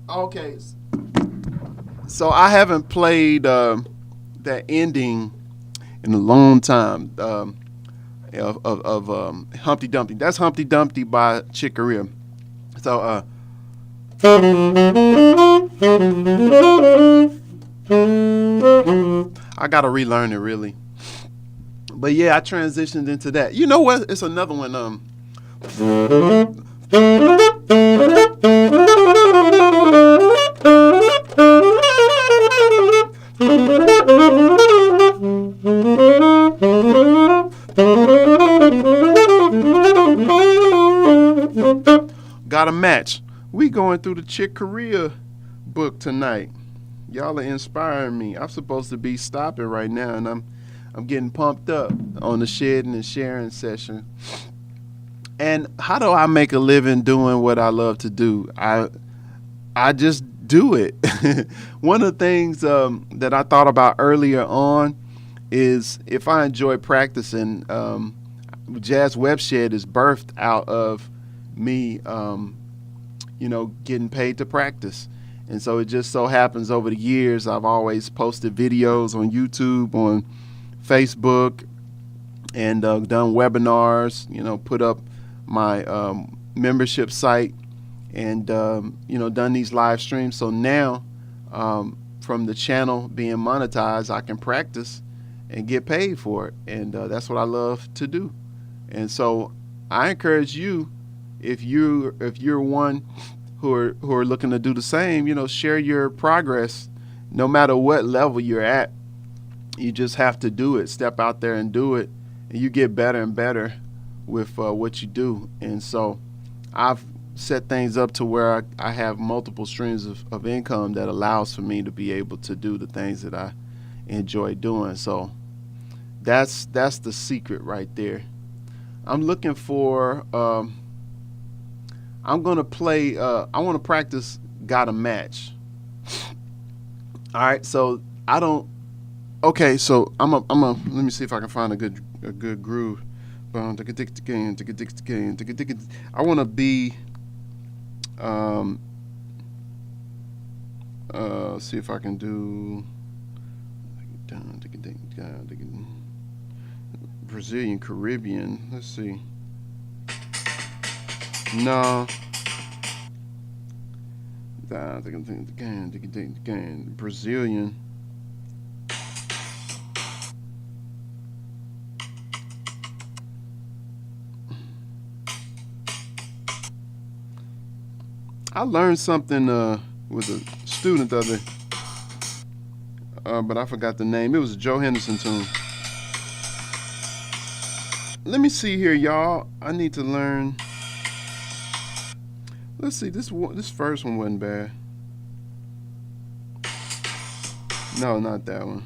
Okay. So I haven't played that ending in a long time of Humpty Dumpty. That's Humpty Dumpty by Chick Corea. So I gotta relearn it really. But yeah, I transitioned into that. You know what? It's another one. Got a match. We going through the Chick Corea book tonight. Y'all are inspiring me. I'm supposed to be stopping right now, and I'm getting pumped up on the shedding and sharing session. And how do I make a living doing what I love to do? I just do it. One of the things that I thought about earlier on is if I enjoy practicing, Jazz Webshed is birthed out of me, getting paid to practice. And so it just so happens over the years, I've always posted videos on YouTube, on Facebook, and done webinars, put up my membership site, and, done these live streams. So now, from the channel being monetized, I can practice and get paid for it. And that's what I love to do. And so I encourage you, if you're one who are looking to do the same, share your progress. No matter what level you're at, you just have to do it. Step out there and do it, and you get better and better with what you do. And so I've set things up to where I have multiple streams of income that allows for me to be able to do the things that I enjoy doing. So that's the secret right there. I'm looking for I'm gonna play I want to practice Got a Match. All right, so okay, so I'm a let me see if I can find a good groove. I want to be see if I can do Brazilian Caribbean. Let's see. No. Brazilian. I learned something with a student the other, but I forgot the name. It was a Joe Henderson tune. Let me see here, y'all. I need to learn. Let's see. This first one wasn't bad. No, not that one.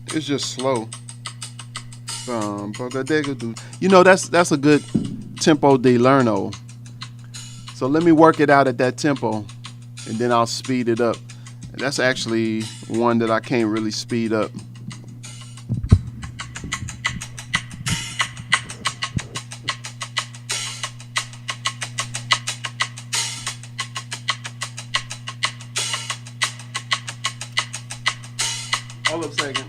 It's just slow. That's a good tempo de learno. So let me work it out at that tempo, and then I'll speed it up. That's actually one that I can't really speed up. Hold up a second.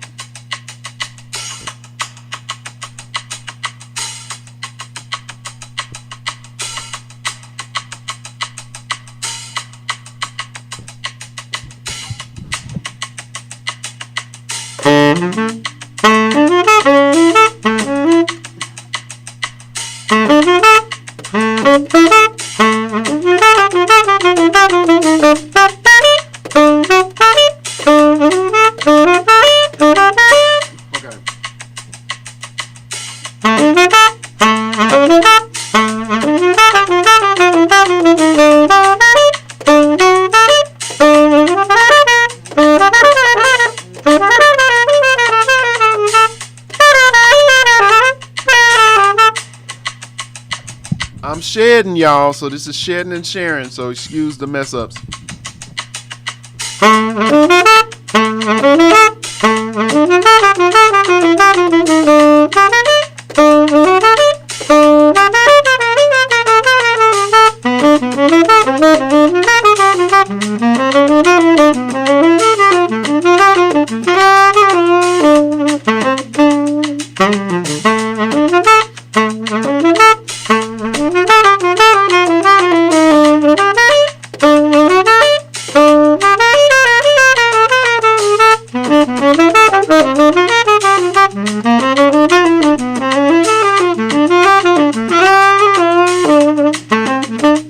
I'm shedding, y'all, so this is shedding and sharing, so excuse the mess ups.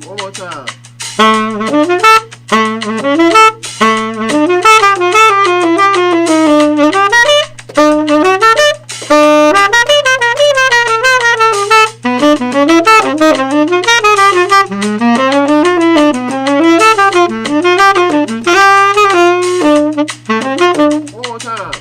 One more time. One more time.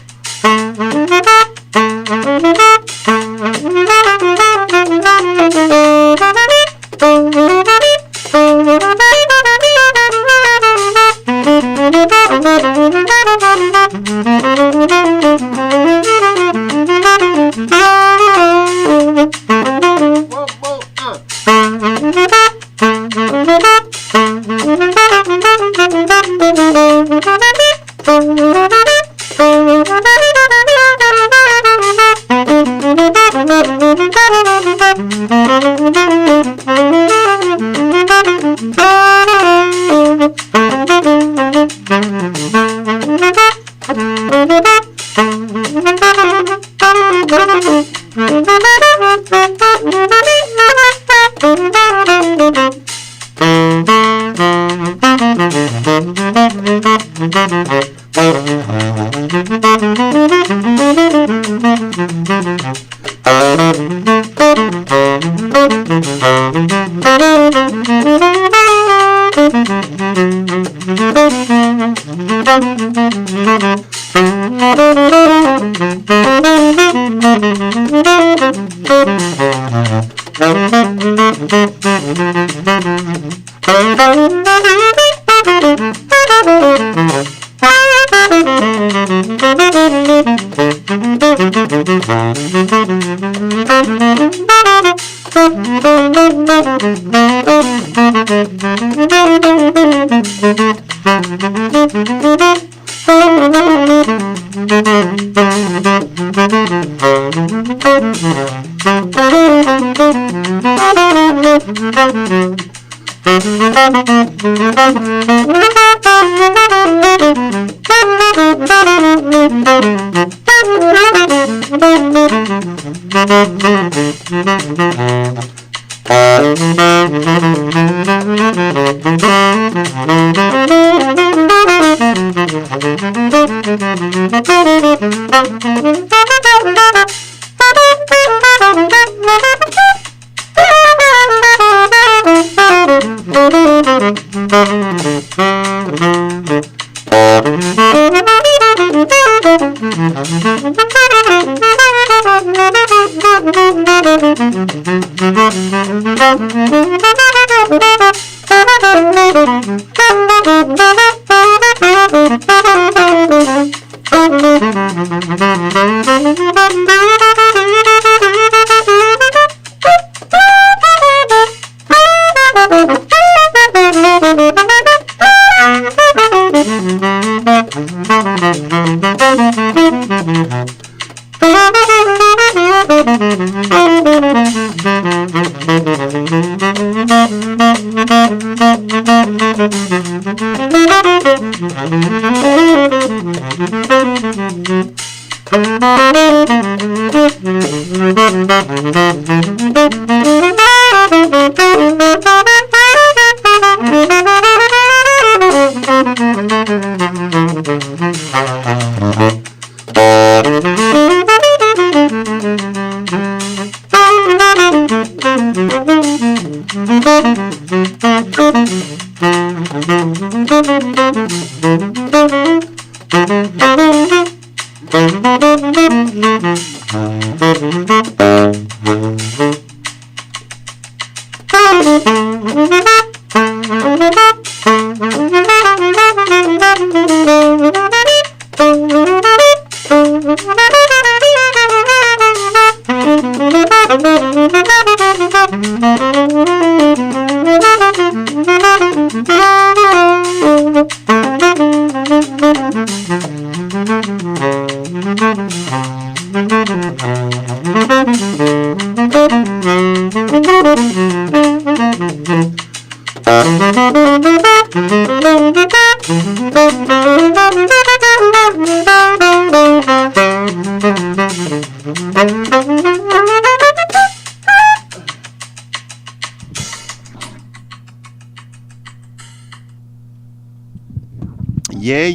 Yeah,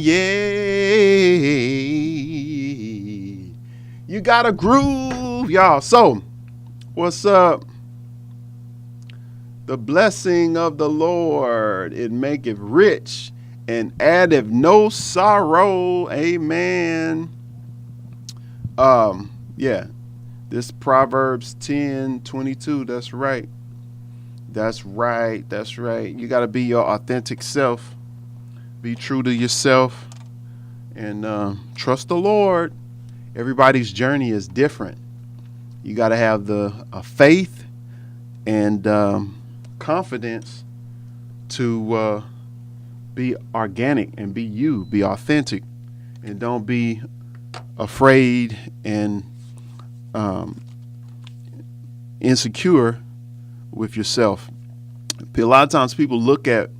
you got a groove, y'all. So, what's up? The blessing of the Lord, it maketh rich and addeth no sorrow. Amen. Yeah, this Proverbs 10:22. That's right. That's right. That's right. You got to be your authentic self. Be true to yourself and trust the Lord. Everybody's journey is different. You got to have the faith and confidence to be organic and be you, be authentic, and don't be afraid and insecure with yourself. A lot of times people look at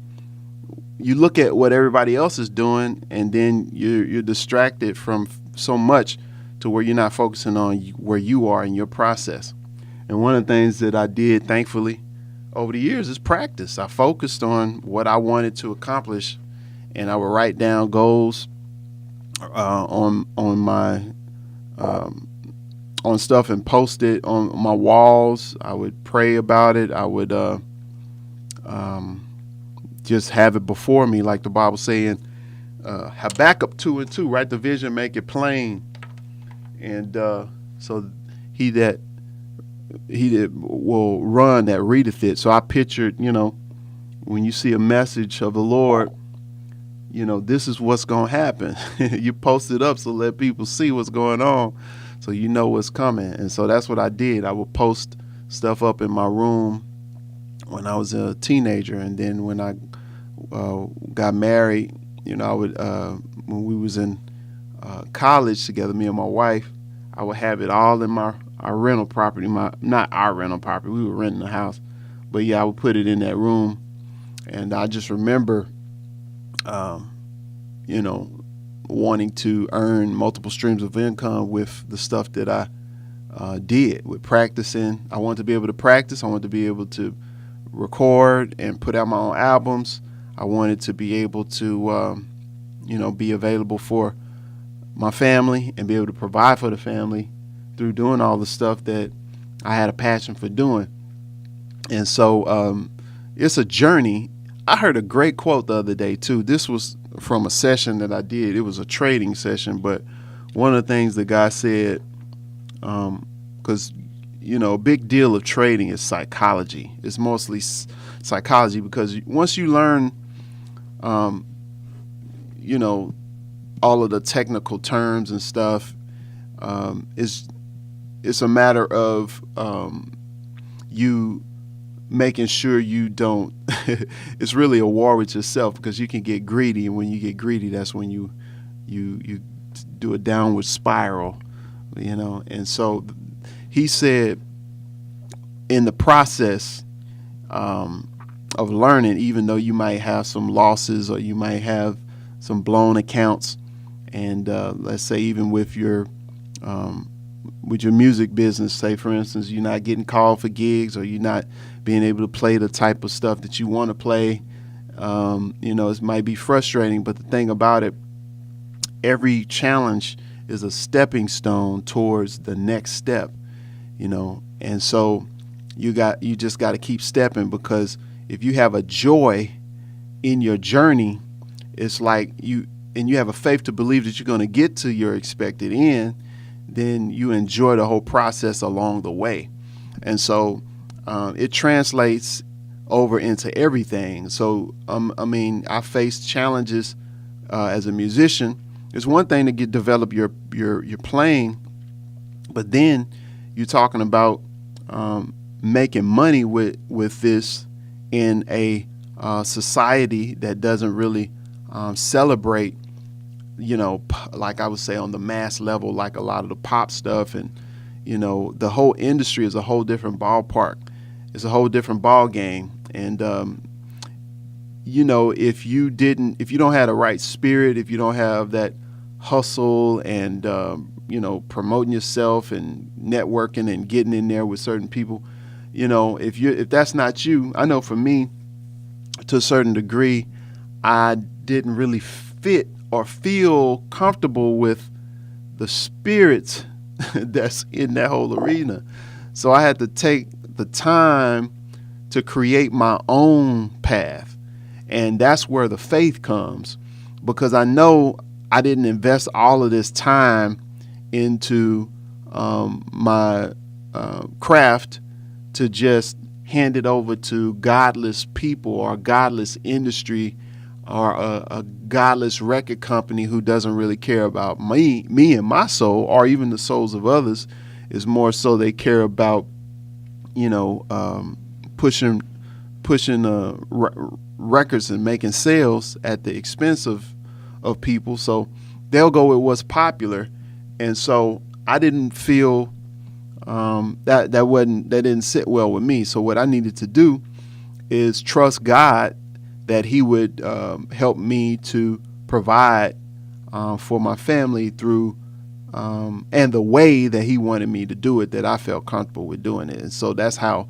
you look at what everybody else is doing, and then you're distracted from so much to where you're not focusing on where you are in your process. And one of the things that I did, thankfully, over the years is practice. I focused on what I wanted to accomplish, and I would write down goals on my on stuff and post it on my walls. I would pray about it. I would just have it before me, like the Bible saying, Habakkuk 2:2, write the vision, make it plain. And so he that will run that readeth it. So I pictured, when you see a message of the Lord, this is what's going to happen. You post it up so let people see what's going on, so you know what's coming. And so that's what I did. I would post stuff up in my room when I was a teenager, and then when I got married, I would when we was in college together, me and my wife, I would have it all in our rental property. Not our rental property, we were renting a house, but yeah, I would put it in that room. And I just remember wanting to earn multiple streams of income with the stuff that I did with practicing. I wanted to be able to practice. I wanted to be able to record and put out my own albums. I wanted to be able to, be available for my family and be able to provide for the family through doing all the stuff that I had a passion for doing. And so it's a journey. I heard a great quote the other day too. This was from a session that I did. It was a trading session, but one of the things the guy said, because a big deal of trading is psychology. It's mostly psychology, because once you learn, all of the technical terms and stuff, it's a matter of you making sure you don't. It's really a war with yourself, because you can get greedy, and when you get greedy, that's when you do a downward spiral, And so he said, in the process of learning, even though you might have some losses or you might have some blown accounts, and let's say even with your music business, say for instance, you're not getting called for gigs, or you're not being able to play the type of stuff that you want to play, it might be frustrating. But the thing about it, every challenge is a stepping stone towards the next step, and so you just got to keep stepping, because if you have a joy in your journey, it's like you have a faith to believe that you're going to get to your expected end, then you enjoy the whole process along the way. And so it translates over into everything. So, I faced challenges as a musician. It's one thing to develop your playing, but then you're talking about making money with this in a society that doesn't really celebrate, like I would say on the mass level, like a lot of the pop stuff. And, the whole industry is a whole different ballpark. It's a whole different ball game. And, if you don't have the right spirit, if you don't have that hustle and, promoting yourself and networking and getting in there with certain people, if that's not you, I know for me, to a certain degree, I didn't really fit or feel comfortable with the spirits that's in that whole arena. So I had to take the time to create my own path. And that's where the faith comes, because I know I didn't invest all of this time into my craft to just hand it over to godless people or a godless industry or a godless record company who doesn't really care about me and my soul, or even the souls of others. Is more so they care about, pushing records and making sales at the expense of people. So they'll go with what's popular. And so I didn't feel that didn't sit well with me. So what I needed to do is trust God that he would help me to provide for my family through and the way that he wanted me to do it, that I felt comfortable with doing it. And so that's how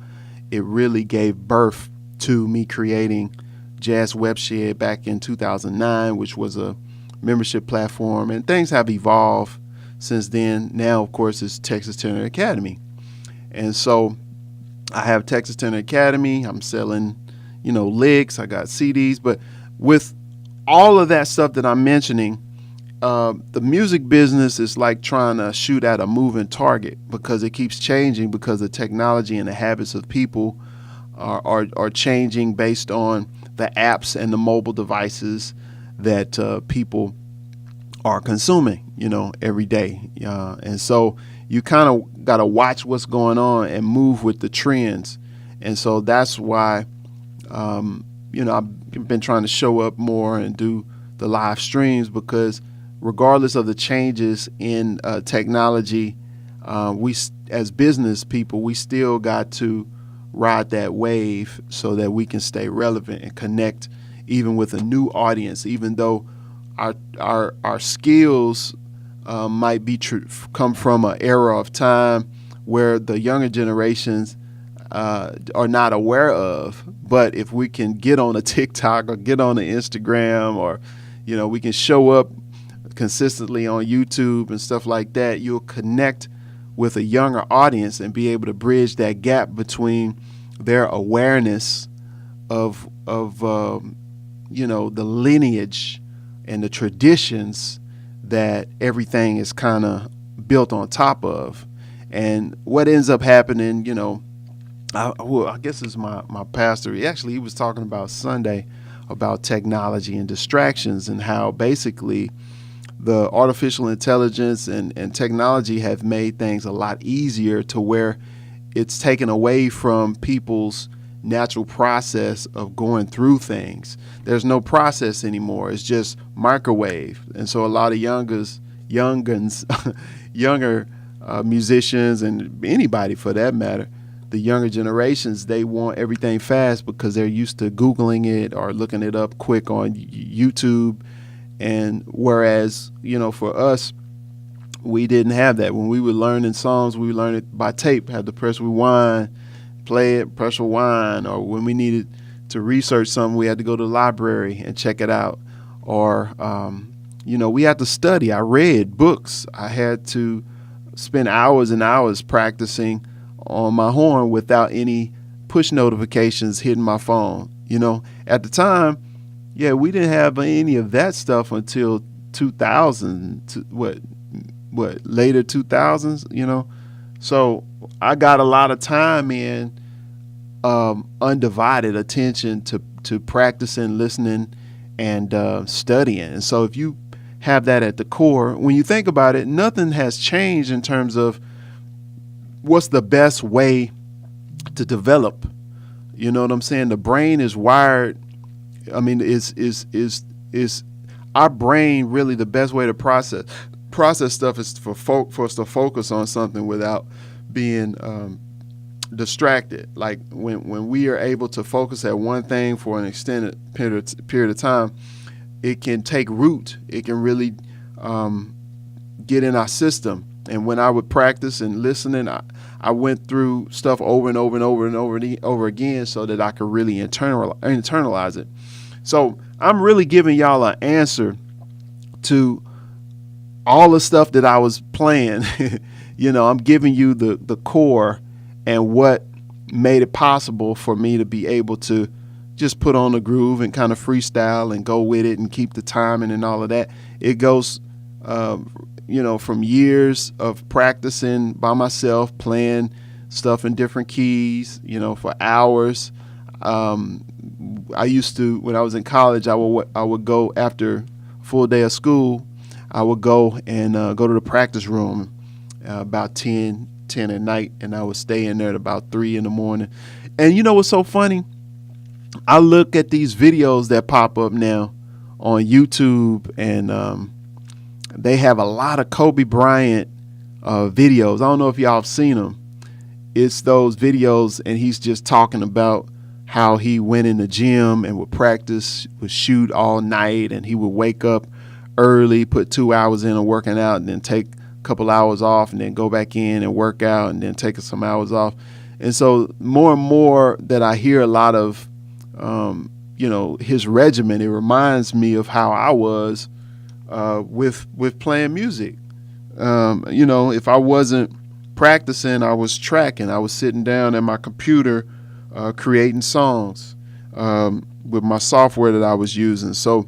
it really gave birth to me creating Jazz Webshed back in 2009, which was a membership platform, and things have evolved since then. Now, of course, it's Texas Tenor Academy. And so I have Texas Tenor Academy. I'm selling, licks. I got CDs. But with all of that stuff that I'm mentioning, the music business is like trying to shoot at a moving target because it keeps changing, because the technology and the habits of people are changing based on the apps and the mobile devices that people are consuming, every day. And so you kind of got to watch what's going on and move with the trends. And so that's why, I've been trying to show up more and do the live streams, because regardless of the changes in technology, we as business people, we still got to ride that wave so that we can stay relevant and connect even with a new audience, even though our skills might be come from an era of time where the younger generations are not aware of. But if we can get on a TikTok or get on an Instagram, or we can show up consistently on YouTube and stuff like that, you'll connect with a younger audience and be able to bridge that gap between their awareness of the lineage and the traditions that everything is kind of built on top of. And what ends up happening, I guess it's my pastor. He was talking about Sunday about technology and distractions, and how basically the artificial intelligence and technology have made things a lot easier, to where it's taken away from people's natural process of going through things. There's no process anymore. It's just microwave. And so a lot of younger musicians, and anybody for that matter, the younger generations, they want everything fast because they're used to Googling it or looking it up quick on YouTube. And whereas, for us, we didn't have that. When we were learning songs, we learned it by tape, had to press rewind, play it, press rewind. Or when we needed to research something, we had to go to the library and check it out. Or, we had to study. I read books. I had to spend hours and hours practicing on my horn without any push notifications hitting my phone. At the time, we didn't have any of that stuff until 2000, later 2000s, So I got a lot of time in, undivided attention to practicing, listening, and studying. And so if you have that at the core, when you think about it, nothing has changed in terms of what's the best way to develop. You know what I'm saying? The brain is wired. I mean, is our brain really the best way to process stuff is for us to focus on something without being distracted. Like when we are able to focus at one thing for an extended period of time, it can take root. It can really get in our system. And when I would practice and listening, I went through stuff over and over and over and over again so that I could really internalize it. So I'm really giving y'all an answer to all the stuff that I was playing. I'm giving you the core and what made it possible for me to be able to just put on the groove and kind of freestyle and go with it and keep the timing and all of that. It goes, from years of practicing by myself, playing stuff in different keys, for hours. I used to, when I was in college, I would go after a full day of school. I would go and go to the practice room about 10 at night, and I would stay in there at about 3 in the morning. And you know what's so funny? I look at these videos that pop up now on YouTube, and they have a lot of Kobe Bryant videos. I don't know if y'all have seen them. It's those videos, and he's just talking about how he went in the gym and would practice, would shoot all night, and he would wake up early, put 2 hours in of working out, and then take a couple hours off, and then go back in and work out, and then take some hours off. And so more and more that I hear a lot of, his regimen, it reminds me of how I was with playing music. If I wasn't practicing, I was tracking. I was sitting down at my computer creating songs with my software that I was using. So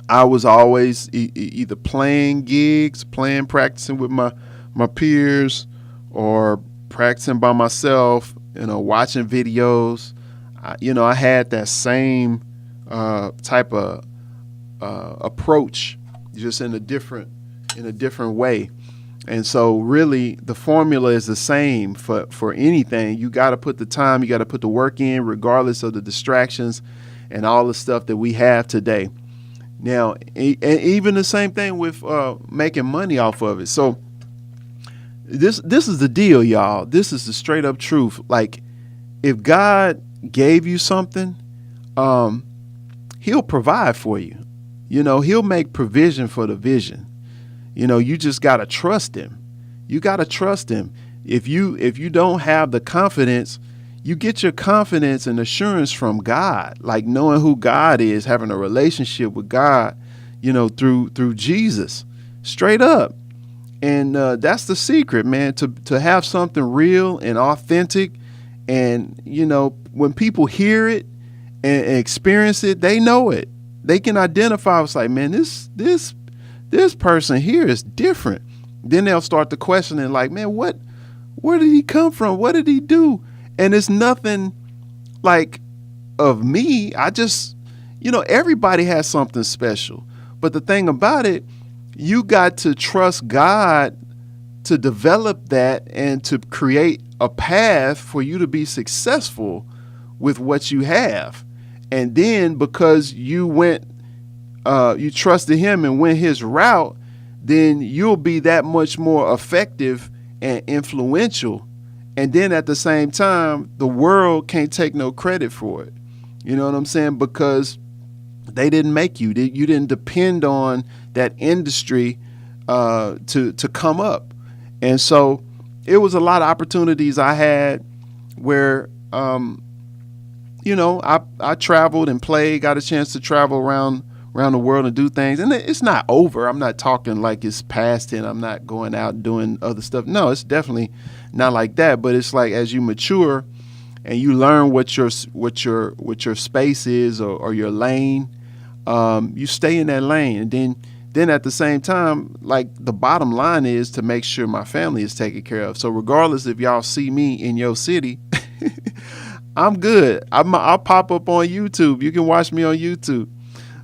I was always either playing gigs, practicing with my peers, or practicing by myself, watching videos. I had that same type of approach, just in a different way. And so really the formula is the same for anything. You got to put the time, you got to put the work in, regardless of the distractions and all the stuff that we have today. Now, and even the same thing with making money off of it. So this is the deal, y'all. This is the straight up truth. Like, if God gave you something, he'll provide for you. He'll make provision for the vision. You just got to trust him. You got to trust him. If you don't have the confidence, you get your confidence and assurance from God, like knowing who God is, having a relationship with God, through Jesus, straight up. And that's the secret, man, to have something real and authentic. And, when people hear it and experience it, they know it. They can identify. It's like, man, this person here is different. Then they'll start to question it, like, man, where did he come from? What did he do? And it's nothing like of me. I just, everybody has something special. But the thing about it, you got to trust God to develop that and to create a path for you to be successful with what you have. And then because you trusted him and went his route, then you'll be that much more effective and influential. And then at the same time, the world can't take no credit for it. You know what I'm saying? Because they didn't make you. You didn't depend on that industry to come up. And so it was a lot of opportunities I had where, I traveled and played, got a chance to travel around the world and do things. And it's not over. I'm not talking like it's past and I'm not going out and doing other stuff. No, it's definitely not like that. But it's like, as you mature and you learn what your space is or your lane, you stay in that lane. And then at the same time, like, the bottom line is to make sure my family is taken care of. So regardless if y'all see me in your city, I'm good. I'll pop up on YouTube. You can watch me on YouTube.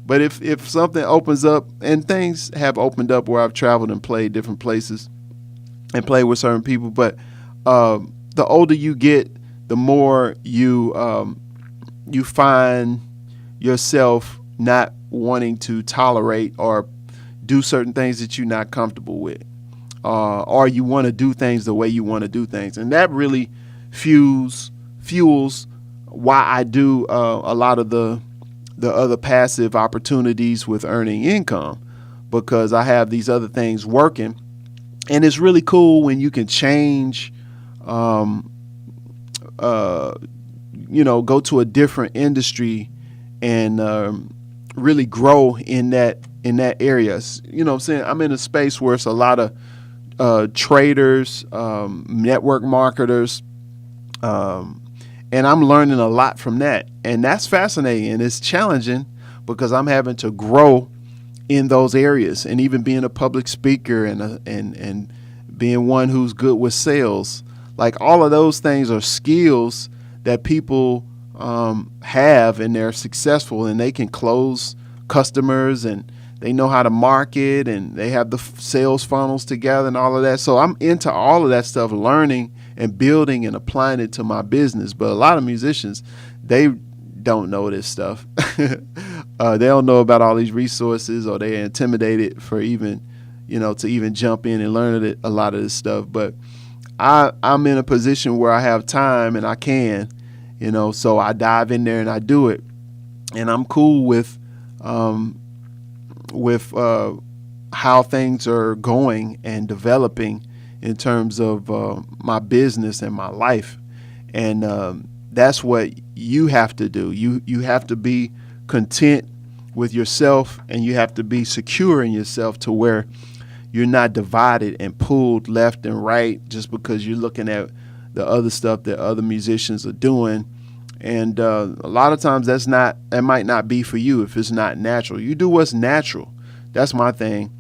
But if something opens up, and things have opened up where I've traveled and played different places and played with certain people, but the older you get, the more you find yourself not wanting to tolerate or do certain things that you're not comfortable with, or you want to do things the way you want to do things. And that really fuels why I do a lot of the other passive opportunities with earning income, because I have these other things working. And it's really cool when you can change, go to a different industry and really grow in that area. You know what I'm saying? I'm in a space where it's a lot of traders, network marketers, and I'm learning a lot from that. And that's fascinating, and it's challenging because I'm having to grow in those areas, and even being a public speaker and being one who's good with sales. Like, all of those things are skills that people have, and they're successful, and they can close customers, and they know how to market, and they have the sales funnels together and all of that. So I'm into all of that stuff, learning and building and applying it to my business. But a lot of musicians, they don't know this stuff. They don't know about all these resources, or they're intimidated for even, to even jump in and learn a lot of this stuff. But I'm in a position where I have time, and I can, So I dive in there and I do it, and I'm cool with how things are going and developing in terms of my business and my life. And that's what you have to do. You have to be content with yourself, and you have to be secure in yourself to where you're not divided and pulled left and right just because you're looking at the other stuff that other musicians are doing. And a lot of times that might not be for you if it's not natural. You do what's natural. That's my thing.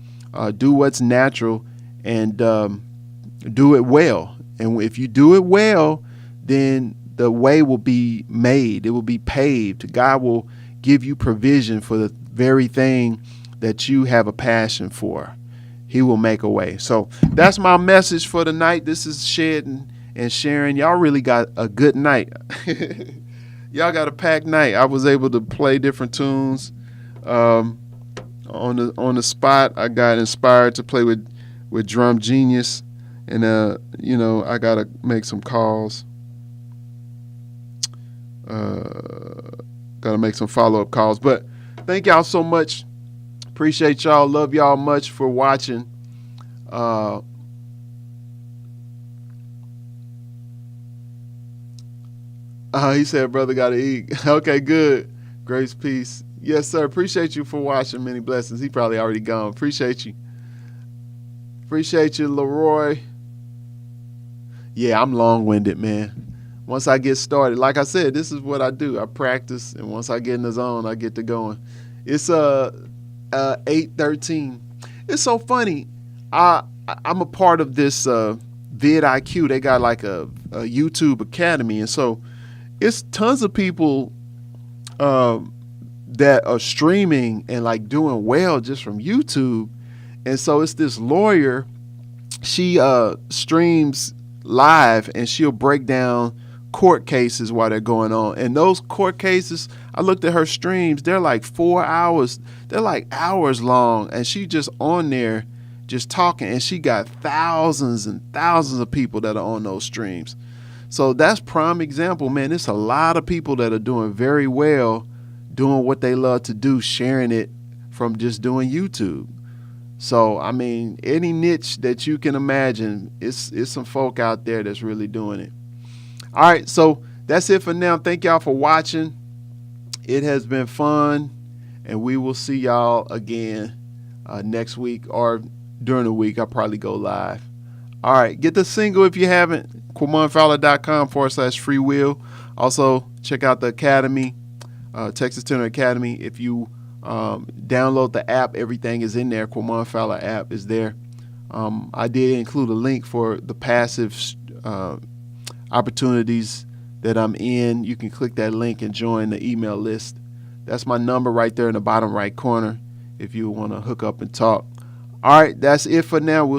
Do what's natural, and do it well. And if you do it well, then the way will be made. It will be paved. God will give you provision for the very thing that you have a passion for. He will make a way. So that's my message for tonight. This is Sheddin and Sharon. Y'all really got a good night. Y'all got a packed night. I was able to play different tunes on the spot. I got inspired to play with Drum Genius, and I gotta make some calls. Gotta make some follow-up calls. But thank y'all so much. Appreciate y'all. Love y'all much for watching. He said, brother, gotta eat. Okay, good. Grace, peace. Yes, sir. Appreciate you for watching. Many blessings. He probably already gone. Appreciate you. Appreciate you, Leroy. Yeah, I'm long-winded, man. Once I get started, like I said, this is what I do. I practice, and once I get in the zone, I get to going. It's 8:13. It's so funny. I'm a part of this vidIQ. They got like a YouTube Academy, and so it's tons of people that are streaming and like doing well just from YouTube. And so it's this lawyer. She streams live, and she'll break down court cases while they're going on. And those court cases, I looked at her streams, they're like 4 hours. They're like hours long. And she just on there just talking, and she got thousands and thousands of people that are on those streams. So that's prime example, man. There's a lot of people that are doing very well, doing what they love to do, sharing it from just doing YouTube. So, I mean, any niche that you can imagine, it's some folk out there that's really doing it. All right, so that's it for now. Thank y'all for watching. It has been fun, and we will see y'all again next week, or during the week. I'll probably go live. All right, get the single if you haven't. QuamonFowler.com/freewill. Also, check out the Academy, Texas Tenor Academy. If you download the app, everything is in there. Quamon Fowler app is there. I did include a link for the passive opportunities that I'm in. You can click that link and join the email list. That's my number right there in the bottom right corner if you want to hook up and talk. All right, that's it for now. We'll